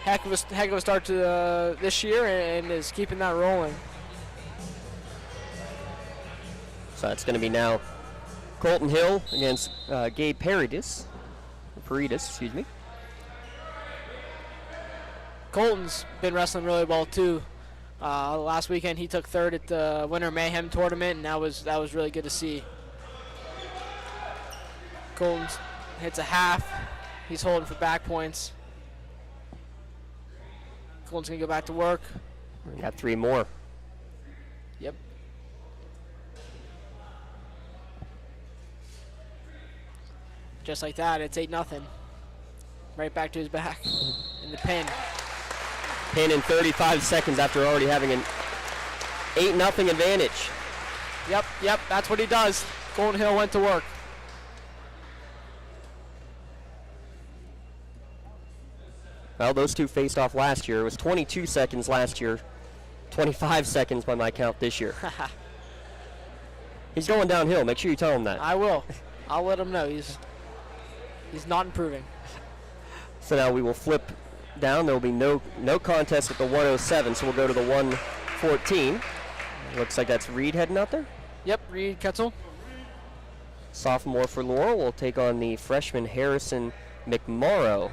Speaker 9: heck of a start to this year and is keeping that rolling.
Speaker 6: So it's going to be now Colton Hill against Gabe Paredes, excuse me.
Speaker 9: Colton's been wrestling really well too. Last weekend he took 3rd at the Winter Mayhem tournament, and that was really good to see. Colton hits a half. He's holding for back points. Colton's gonna go back to work.
Speaker 6: We got 3 more.
Speaker 9: Yep. Just like that, it's 8-0. Right back to his back in the pin.
Speaker 6: Pin in 35 seconds after already having an 8-0 advantage.
Speaker 9: Yep, that's what he does. Colton Hill went to work.
Speaker 6: Well, those two faced off last year. It was 22 seconds last year, 25 seconds by my count this year. He's going downhill. Make sure you tell him that.
Speaker 9: I will. I'll let him know. He's not improving.
Speaker 6: So now we will flip down. There will be no contest at the 107, so we'll go to the 114. Looks like that's Reed heading out there.
Speaker 9: Yep, Reed Ketzel.
Speaker 6: Sophomore for Laurel will take on the freshman Harrison McMorrow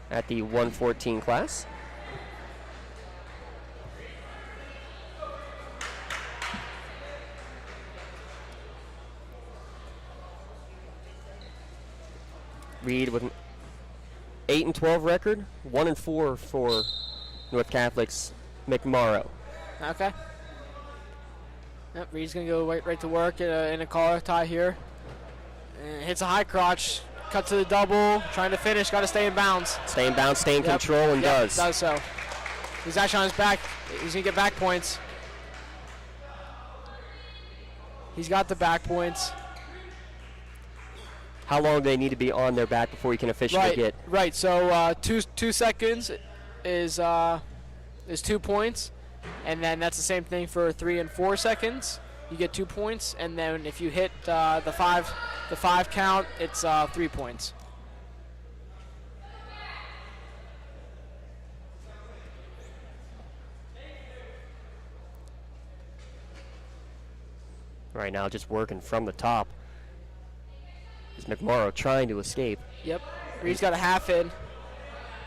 Speaker 6: at the 114 class. Reed with an 8-12 record, 1-4 for North Catholic's McMorrow.
Speaker 9: Okay. Yep, Reed's gonna go right to work in a collar tie here. And hits a high crotch, cut to the double, trying to finish, got to stay in bounds.
Speaker 6: Stay in bounds, stay in control, and does
Speaker 9: so. He's actually on his back. He's gonna get back points. He's got the back points.
Speaker 6: How long do they need to be on their back before you can officially get?
Speaker 9: Right. So 2 seconds is 2 points, and then that's the same thing for 3 and 4 seconds. You get 2 points, and then if you hit the five count, it's 3 points.
Speaker 6: Right now, just working from the top. Is McMorrow trying to escape?
Speaker 9: Yep. Reed's got a half in.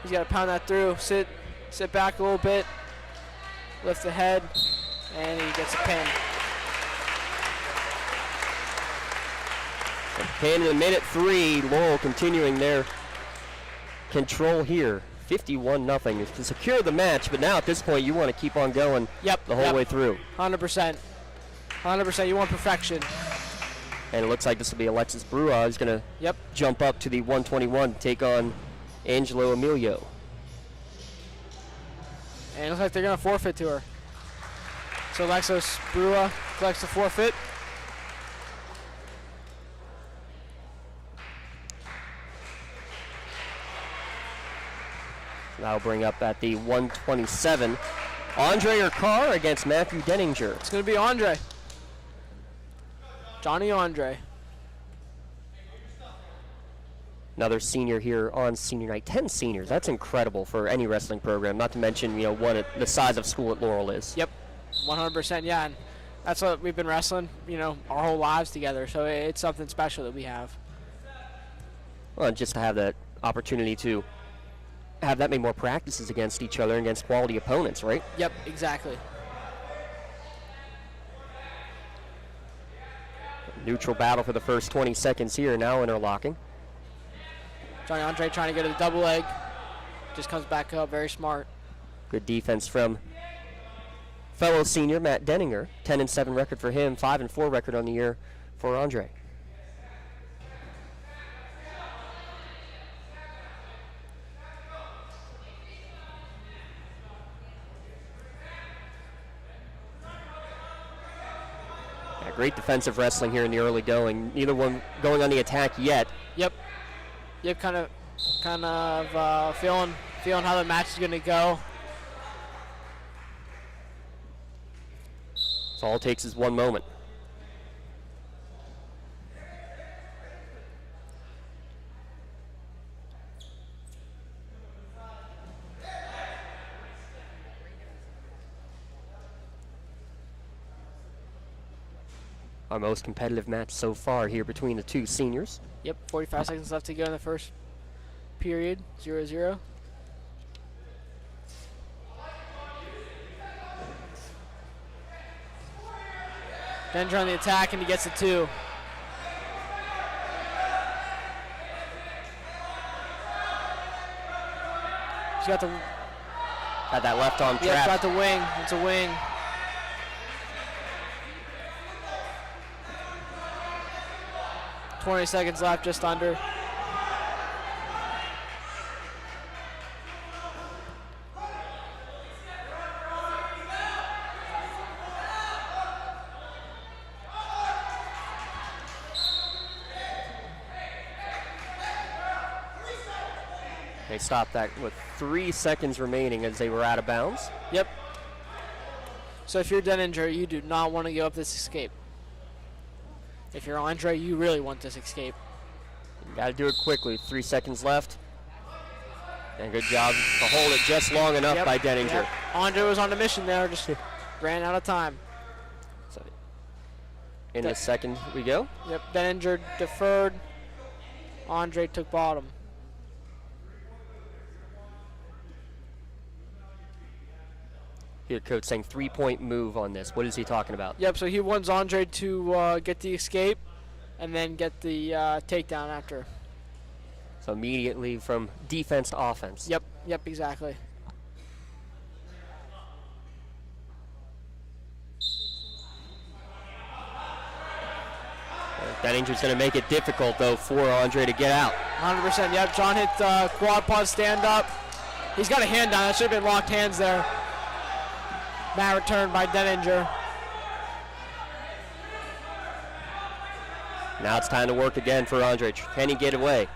Speaker 9: He's got to pound that through. Sit back a little bit. Lift the head, and he gets a pin.
Speaker 6: And in minute 3, Laurel continuing their control here. 51-0 to secure the match, but now at this point you want to keep on going the whole way through.
Speaker 9: 100%. 100%. You want perfection.
Speaker 6: And it looks like this will be Alexis Brua who's going to jump up to the 121 to take on Angelo Emilio.
Speaker 9: And it looks like they're going to forfeit to her. So Alexis Brua collects the forfeit.
Speaker 6: That'll bring up at the 127, Andre Urquhart against Matthew Denninger.
Speaker 9: It's going to be Andre. Johnny Andre.
Speaker 6: Another senior here on senior night. 10 seniors. That's incredible for any wrestling program, not to mention, what the size of school at Laurel is.
Speaker 9: Yep, 100%, yeah. And that's what we've been wrestling, our whole lives together. So it's something special that we have.
Speaker 6: Well, just to have that opportunity to have that many more practices against each other and against quality opponents, right?
Speaker 9: Yep, exactly.
Speaker 6: Neutral battle for the first 20 seconds here, now interlocking.
Speaker 9: Johnny Andre trying to get a double leg. Just comes back up, very smart.
Speaker 6: Good defense from fellow senior Matt Denninger. 10-7 record for him, 5-4 record on the year for Andre. Great defensive wrestling here in the early going. Neither one going on the attack yet.
Speaker 9: Yep, kind of feeling how the match is going to go.
Speaker 6: So all it takes is one moment. Our most competitive match so far here between the two seniors.
Speaker 9: Yep, 45 seconds left to go in the first period, 0-0. Denninger on the attack, and he gets the 2. He's got
Speaker 6: that left arm trap.
Speaker 9: Yeah, got the wing. It's a wing. .20 seconds left, just under.
Speaker 6: They stopped that with 3 seconds remaining as they were out of bounds.
Speaker 9: Yep. So if you're Denninger, you do not want to give up this escape. If you're Andre, you really want this escape.
Speaker 6: You got to do it quickly. 3 seconds left. And good job to hold it just long enough by Denninger.
Speaker 9: Yep. Andre was on a mission there, just ran out of time.
Speaker 6: So in the second we go.
Speaker 9: Yep, Denninger deferred. Andre took bottom.
Speaker 6: Here, coach saying 3-point move on this. What is he talking about?
Speaker 9: Yep, so he wants Andre to get the escape and then get the takedown after.
Speaker 6: So immediately from defense to offense.
Speaker 9: Yep, exactly.
Speaker 6: Denninger's going to make it difficult, though, for Andre to get out.
Speaker 9: 100%, yep. John hit quad pod stand up. He's got a hand down. That should have been locked hands there. Mat return by Denninger.
Speaker 6: Now it's time to work again for Andre. Can he get away?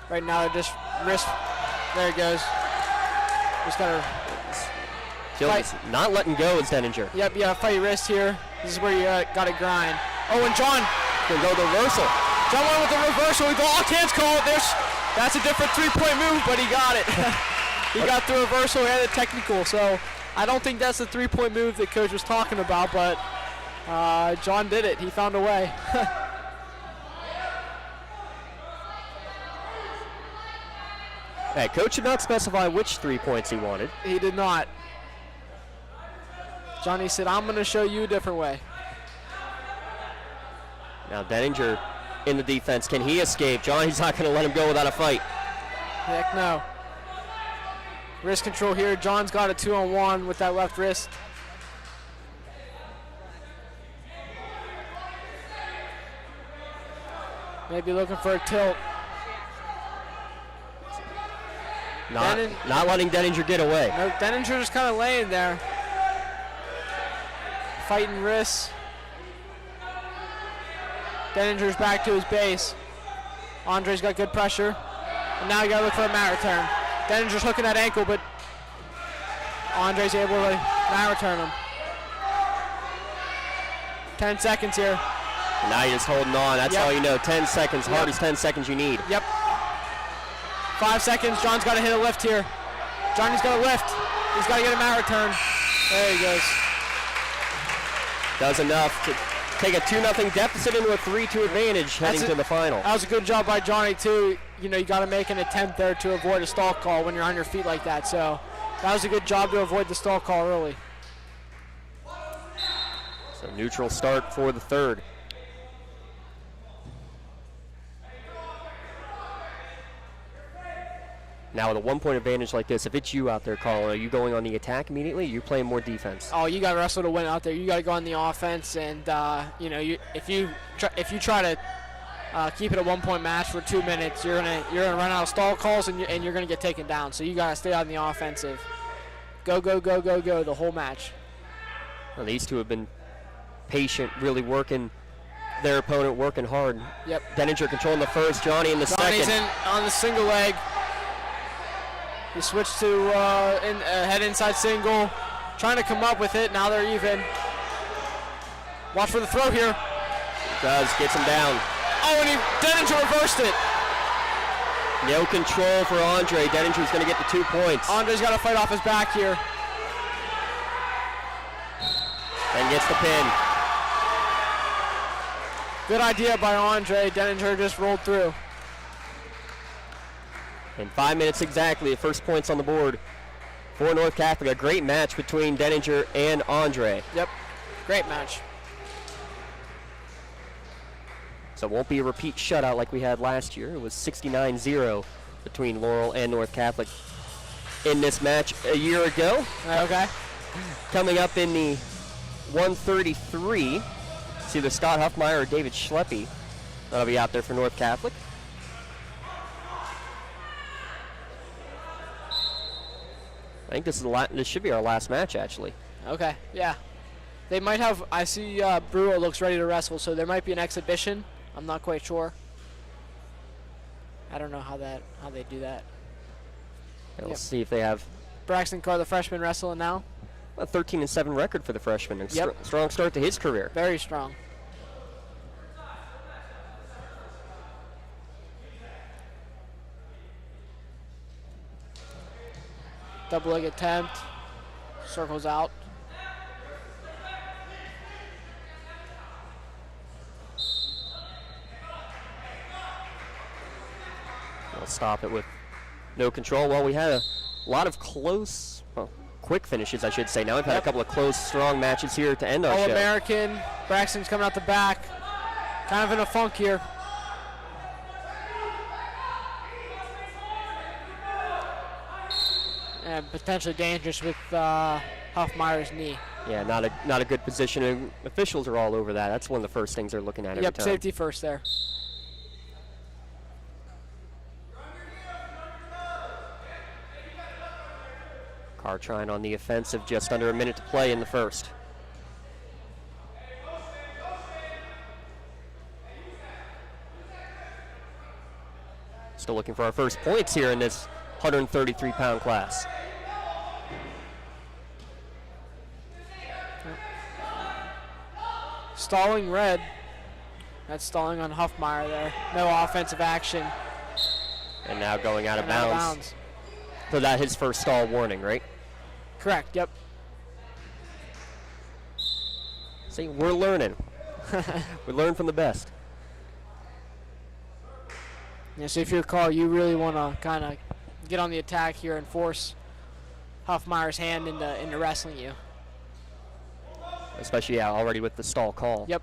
Speaker 9: Right now, just wrist. There it goes. Just got
Speaker 6: to not letting go is Denninger.
Speaker 9: Yep, fight your wrist here. This is where you got to grind. Oh, and John
Speaker 6: can go the reversal.
Speaker 9: John went with the reversal. The locked hands call. That's a different 3-point move, but he got it. He got the reversal and the technical, so I don't think that's the 3-point move that coach was talking about, but John did it. He found a way.
Speaker 6: Hey, coach did not specify which 3 points he wanted.
Speaker 9: He did not. Johnny said, I'm going to show you a different way.
Speaker 6: Now Denninger in the defense. Can he escape? Johnny's not going to let him go without a fight.
Speaker 9: Heck no. Wrist control here. John's got a 2-on-1 with that left wrist. Maybe looking for a tilt.
Speaker 6: Not letting Denninger get away.
Speaker 9: No, Denninger just kind of laying there. Fighting wrists. Denninger's back to his base. Andre's got good pressure. And now you got to look for a mat return. Denninger's hooking that ankle, but Andre's able to mat return him. 10 seconds here.
Speaker 6: And now you're just holding on. That's all you know. 10 seconds. Hardest 10 seconds you need.
Speaker 9: Yep. 5 seconds. John's got to hit a lift here. Johnny's got to lift. He's got to get a mat return. There he goes.
Speaker 6: Does enough to take a 2-0 deficit into a 3-2 advantage heading to the final.
Speaker 9: That was a good job by Johnny, too. You know, you got to make an attempt there to avoid a stall call when you're on your feet like that. So that was a good job to avoid the stall call early.
Speaker 6: So neutral start for the third. Now with a 1-point advantage like this, if it's you out there, Colin, are you going on the attack immediately? Or are you playing more defense?
Speaker 9: Oh, you got to wrestle to win out there. You got to go on the offense, and you know, if you try to keep it a 1-point match for 2 minutes, you're gonna run out of stall calls, and you're gonna get taken down. So you got to stay on the offensive. Go the whole match.
Speaker 6: Well, these two have been patient, really working their opponent, working hard.
Speaker 9: Yep.
Speaker 6: Denninger controlling the first, Johnny in the
Speaker 9: Johnny's
Speaker 6: second.
Speaker 9: in on the single leg. He switched to head inside single, trying to come up with it. Now they're even. Watch for the throw here.
Speaker 6: Does, gets him down.
Speaker 9: Oh, and Denninger reversed it.
Speaker 6: No control for Andre. Denninger's going to get the 2 points.
Speaker 9: Andre's got to fight off his back here.
Speaker 6: And gets the pin.
Speaker 9: Good idea by Andre. Denninger just rolled through.
Speaker 6: In 5 minutes exactly, the first points on the board for North Catholic. A great match between Denninger and Andre.
Speaker 9: Yep, great match.
Speaker 6: So it won't be a repeat shutout like we had last year. It was 69-0 between Laurel and North Catholic in this match a year ago.
Speaker 9: Okay.
Speaker 6: Coming up in the 133, it's either Scott Huffmeyer or David Schleppe that'll be out there for North Catholic. I think this should be our last match, actually.
Speaker 9: Okay, yeah. They might have, I see Brewer looks ready to wrestle, so there might be an exhibition. I'm not quite sure. I don't know how they do that.
Speaker 6: We'll see if they have
Speaker 9: Braxton Carr, the freshman, wrestling now.
Speaker 6: A 13-7 record for the freshman.
Speaker 9: Yep.
Speaker 6: Strong start to his career.
Speaker 9: Very strong. Double leg attempt. Circles out.
Speaker 6: We'll stop it with no control. Well, we had a lot of close, quick finishes, I should say. Now we've had a couple of close, strong matches here to end our show.
Speaker 9: All-American. Braxton's coming out the back. Kind of in a funk here. And potentially dangerous with Huffmeyer's knee.
Speaker 6: Yeah, not a good position. And officials are all over that. That's one of the first things they're looking at every time.
Speaker 9: Safety first there.
Speaker 6: Carr trying on the offensive, just under a minute to play in the first. Still looking for our first points here in this 133-pound class.
Speaker 9: Stalling red. That's stalling on Huffmeyer there. No offensive action.
Speaker 6: And now going out of bounds. So that his first stall warning, right?
Speaker 9: Correct, yep.
Speaker 6: See, we're learning. We learn from the best.
Speaker 9: Yeah, so if you're Carr, you really want to kind of get on the attack here and force Huffmeyer's hand into wrestling you.
Speaker 6: Especially, already with the stall call.
Speaker 9: Yep,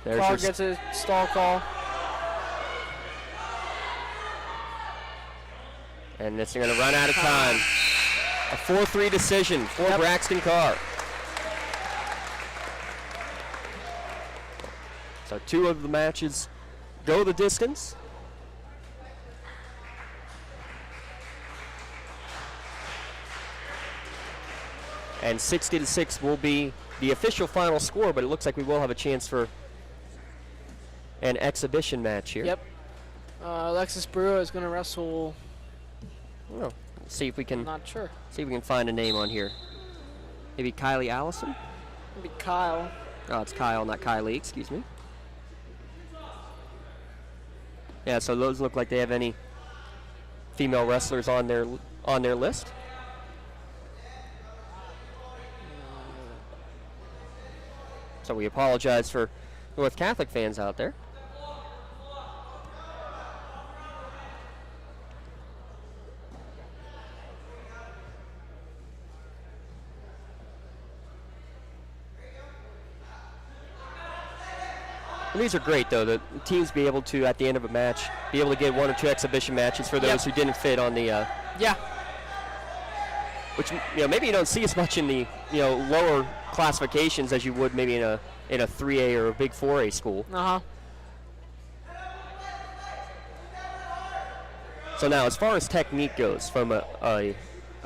Speaker 9: Clark gets a stall call.
Speaker 6: And it's going to run out of time. A 4-3 decision for Braxton Carr. So 2 of the matches go the distance. And 60-6 will be the official final score, but it looks like we will have a chance for an exhibition match here.
Speaker 9: Yep. Alexis Brewer is going to wrestle.
Speaker 6: Oh, see if we can.
Speaker 9: Not sure.
Speaker 6: See if we can find a name on here. Maybe Kylie Allison.
Speaker 9: Maybe Kyle.
Speaker 6: Oh, it's Kyle, not Kylie. Excuse me. Yeah, so those look like they have any female wrestlers on their list. So we apologize for North Catholic fans out there. And these are great, though. The teams be able to, at the end of a match, be able to get 1 or 2 exhibition matches for those who didn't fit on the.
Speaker 9: Yeah.
Speaker 6: Which maybe you don't see as much in the lower classifications as you would maybe in a 3A or a big 4A school. So now, as far as technique goes, from a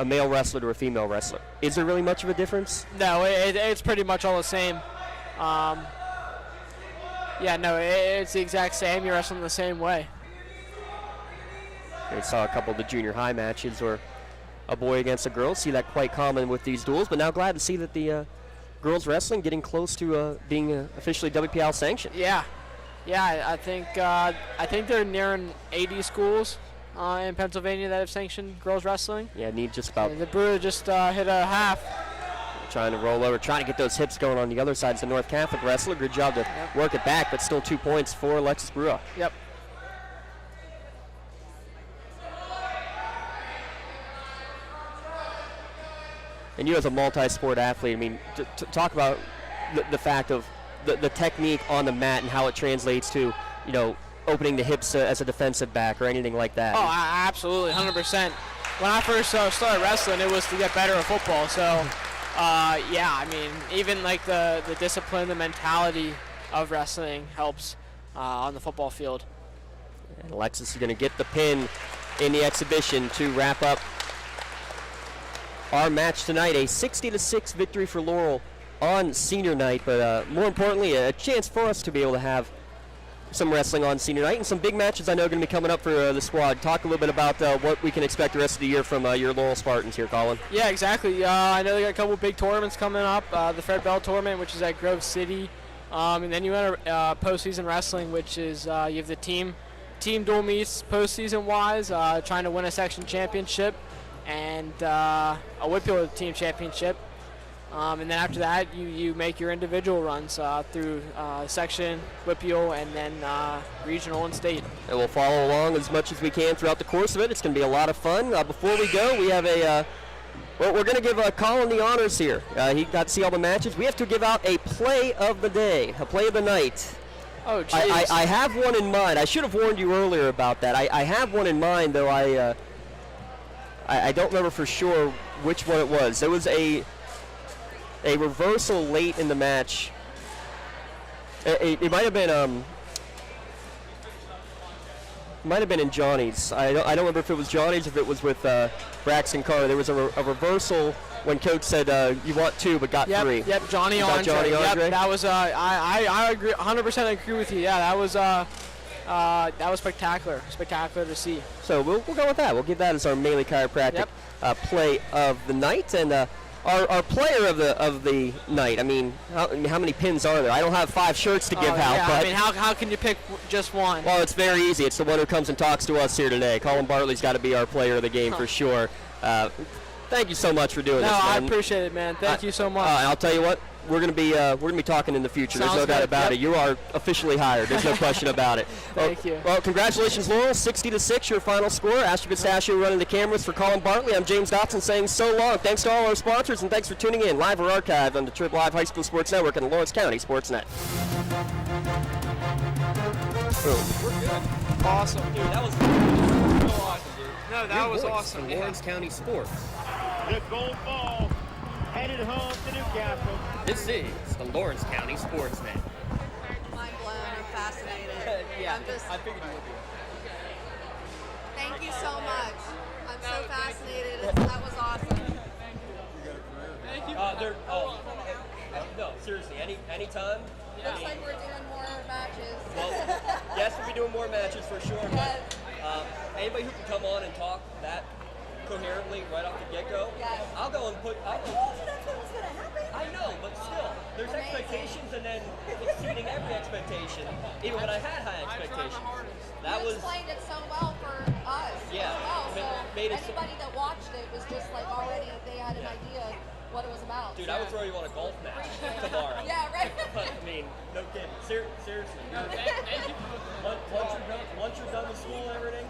Speaker 6: male wrestler to a female wrestler, is there really much of a difference?
Speaker 9: No, it's pretty much all the same. Yeah, no, it's the exact same. You're wrestling the same way.
Speaker 6: We saw a couple of the junior high matches where a boy against a girl. See that quite common with these duels, but now glad to see that the girls wrestling getting close to being officially WPIAL sanctioned.
Speaker 9: Yeah, I think they're nearing 80 schools in Pennsylvania that have sanctioned girls wrestling.
Speaker 6: Yeah, need just about.
Speaker 9: And the Brewer just hit a half.
Speaker 6: Trying to roll over, trying to get those hips going on the other side. It's the North Catholic wrestler. Good job to work it back, but still 2 points for Alexis Brewer.
Speaker 9: Yep.
Speaker 6: And you as a multi-sport athlete, I mean, to talk about the fact of the technique on the mat and how it translates to, opening the hips as a defensive back or anything like that.
Speaker 9: Oh, absolutely, 100%. When I first started wrestling, it was to get better at football. So, yeah, I mean, even like the discipline, the mentality of wrestling helps on the football field.
Speaker 6: And Alexis is going to get the pin in the exhibition to wrap up our match tonight. A 60-6 victory for Laurel on senior night, but more importantly, a chance for us to be able to have some wrestling on senior night and some big matches I know are going to be coming up for the squad. Talk a little bit about what we can expect the rest of the year from your Laurel Spartans here, Colin.
Speaker 9: Yeah, exactly. I know they got a couple big tournaments coming up. The Fred Bell tournament, which is at Grove City, and then you enter postseason wrestling, which is you have the team dual meets postseason-wise, trying to win a section championship and a WPIAL team championship. And then after that, you make your individual runs through section, WPIAL, and then regional and state. And
Speaker 6: we'll follow along as much as we can throughout the course of it. It's going to be a lot of fun. Before we go, we have we're going to give Colin the honors here. He got to see all the matches. We have to give out a play of the day, a play of the night.
Speaker 9: Oh, jeez.
Speaker 6: I have one in mind. I should have warned you earlier about that. I have one in mind, though I don't remember for sure which one it was. There was a reversal late in the match. It might have been in Johnny's. I don't remember if it was Johnny's, if it was with Braxton Carr. There was a reversal when coach said you want 2 but got 3.
Speaker 9: Yep, Johnny Andre. Yep, that was I agree 100% agree with you. Yeah, that was spectacular to see.
Speaker 6: So we'll go with that. We'll give that as our Melee Chiropractic play of the night. And our player of the night. I mean, how many pins are there? I don't have 5 shirts to give out.
Speaker 9: Yeah,
Speaker 6: but
Speaker 9: I mean, how can you pick just one?
Speaker 6: Well, it's very easy. It's the one who comes and talks to us here today. Colin Bartley's got to be our player of the game for sure. Thank you so much for doing this,
Speaker 9: No, I
Speaker 6: man.
Speaker 9: appreciate it, man. Thank you so much.
Speaker 6: I'll tell you what, we're gonna be talking in the future. There's
Speaker 9: Sounds
Speaker 6: no doubt
Speaker 9: good.
Speaker 6: about
Speaker 9: Yep.
Speaker 6: it. You are officially hired. There's no question about it.
Speaker 9: Thank you.
Speaker 6: Well, congratulations, Laurel. 60-6, your final score. Asher Pistachio running the cameras for Colin Bartley. I'm James Dotson saying so long. Thanks to all our sponsors, and thanks for tuning in live or archived on the Trib Live High School Sports Network and the Lawrence County SportsNet.
Speaker 3: We're good.
Speaker 9: Awesome.
Speaker 2: Dude, that was
Speaker 3: So awesome, dude.
Speaker 9: No, that was
Speaker 2: voice
Speaker 9: awesome.
Speaker 2: for
Speaker 9: Yeah.
Speaker 2: Lawrence County Sports.
Speaker 4: The gold ball headed home to Newcastle.
Speaker 2: This is the Lawrence County SportsNet.
Speaker 10: Mind blown. I'm fascinated.
Speaker 9: Yeah,
Speaker 10: I'm just.
Speaker 9: I figured you would be.
Speaker 10: Thank you so much. I'm so fascinated. That was awesome.
Speaker 6: No, seriously, anytime.
Speaker 10: Looks like we're doing more matches.
Speaker 6: Well, yes, we'll be doing more matches for sure,
Speaker 10: Yes.
Speaker 6: but anybody who can come on and talk that coherently right off the get-go,
Speaker 10: Yes.
Speaker 6: I'll go and put...
Speaker 10: I told you that's what was going to happen.
Speaker 6: I know, but still, there's
Speaker 10: Amazing.
Speaker 6: expectations and then exceeding every expectation, even when I had high expectations. That
Speaker 10: You
Speaker 6: was...
Speaker 10: explained it so well for us.
Speaker 6: Yeah,
Speaker 10: So well. So
Speaker 6: made it so-
Speaker 10: anybody that watched it was just like already, they had an idea what it was about.
Speaker 6: Dude, I would throw you on a golf match tomorrow.
Speaker 10: Yeah, right.
Speaker 6: But, I mean, no kidding. Seriously. Once you're done with school and everything,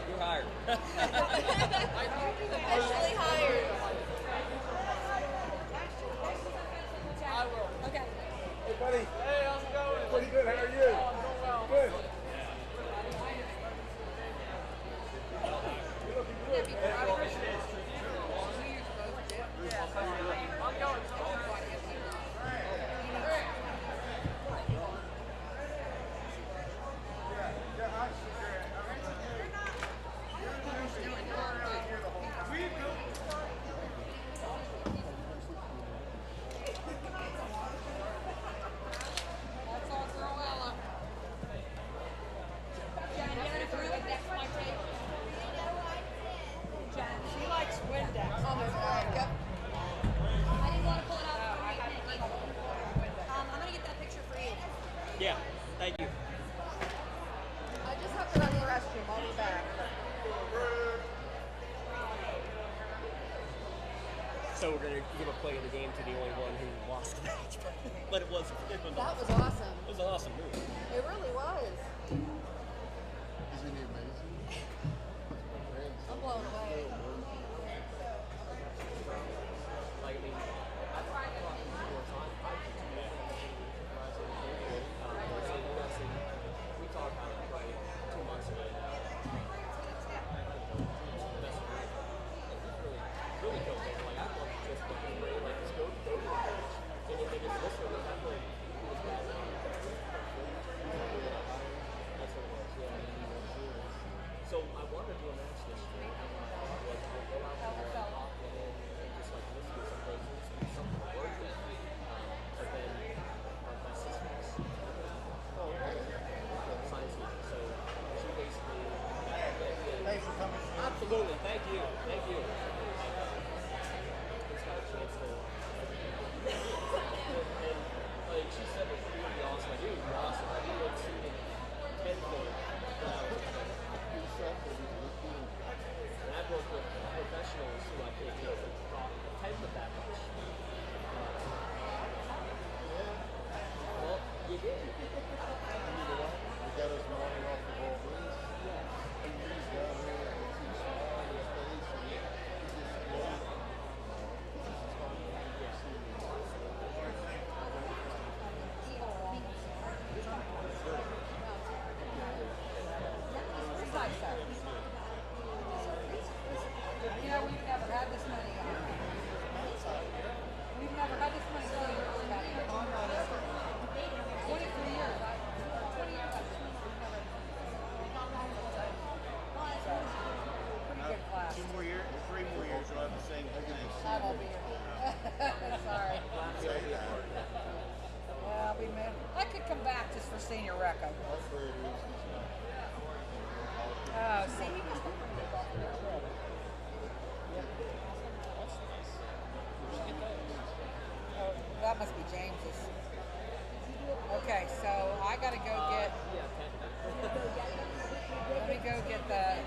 Speaker 6: you're hired.
Speaker 10: Officially hired.
Speaker 8: I will.
Speaker 10: Okay.
Speaker 8: Hey, buddy. Hey, how's it going? Pretty good. How are you? Doing well. Good.
Speaker 10: She likes Windex. Oh my God. Yep. I didn't want to pull it out. I'm gonna get that picture for you.
Speaker 6: Yeah, thank you.
Speaker 10: I just have to run to the restroom. I'll be back.
Speaker 6: So we're going to give a play of the game to the only one who lost the match. But it was
Speaker 10: That was awesome.
Speaker 6: It was an awesome move.
Speaker 10: It really was.
Speaker 11: Isn't he amazing?
Speaker 10: I'm blown away.
Speaker 6: Like, I mean, I thought it was on. We talked about it probably 2 months ago. Really killed it. Like, I thought just the way, like, just go to the match. And if it is this one, I thought it was bad. That's what it was, yeah. So I wanted to do a match this year. Like, I'll go out there and talk with it and just like listen to some places, something to work with. But then my sister's science teacher, so she basically.
Speaker 11: Thanks for coming.
Speaker 6: Absolutely, thank you, thank you. It's got a chance to. And like she said, it would be awesome. Like, it would be awesome. Like, we would see 10 points. And I've worked with professionals who I think attend with that much. Well, you did.
Speaker 11: You know what? We got us morning off the ball breeze. He's down here and he's small in his face and he just blows.
Speaker 7: You know, we've never had this many. We've never had this many players back in 23 years. 20 years. Pretty good class.
Speaker 11: 2 more years, 3 more years, you'll have the same thing.
Speaker 7: I won't be here. Sorry.
Speaker 11: Say that.
Speaker 7: Well, I could come back just for senior rec. I would.
Speaker 11: Hopefully it is.
Speaker 7: Oh, see, he must have pretty good golf career. Oh, that must be James's. Okay, so I gotta go get. Let me go get the. Let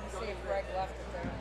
Speaker 7: me see if Greg left it there.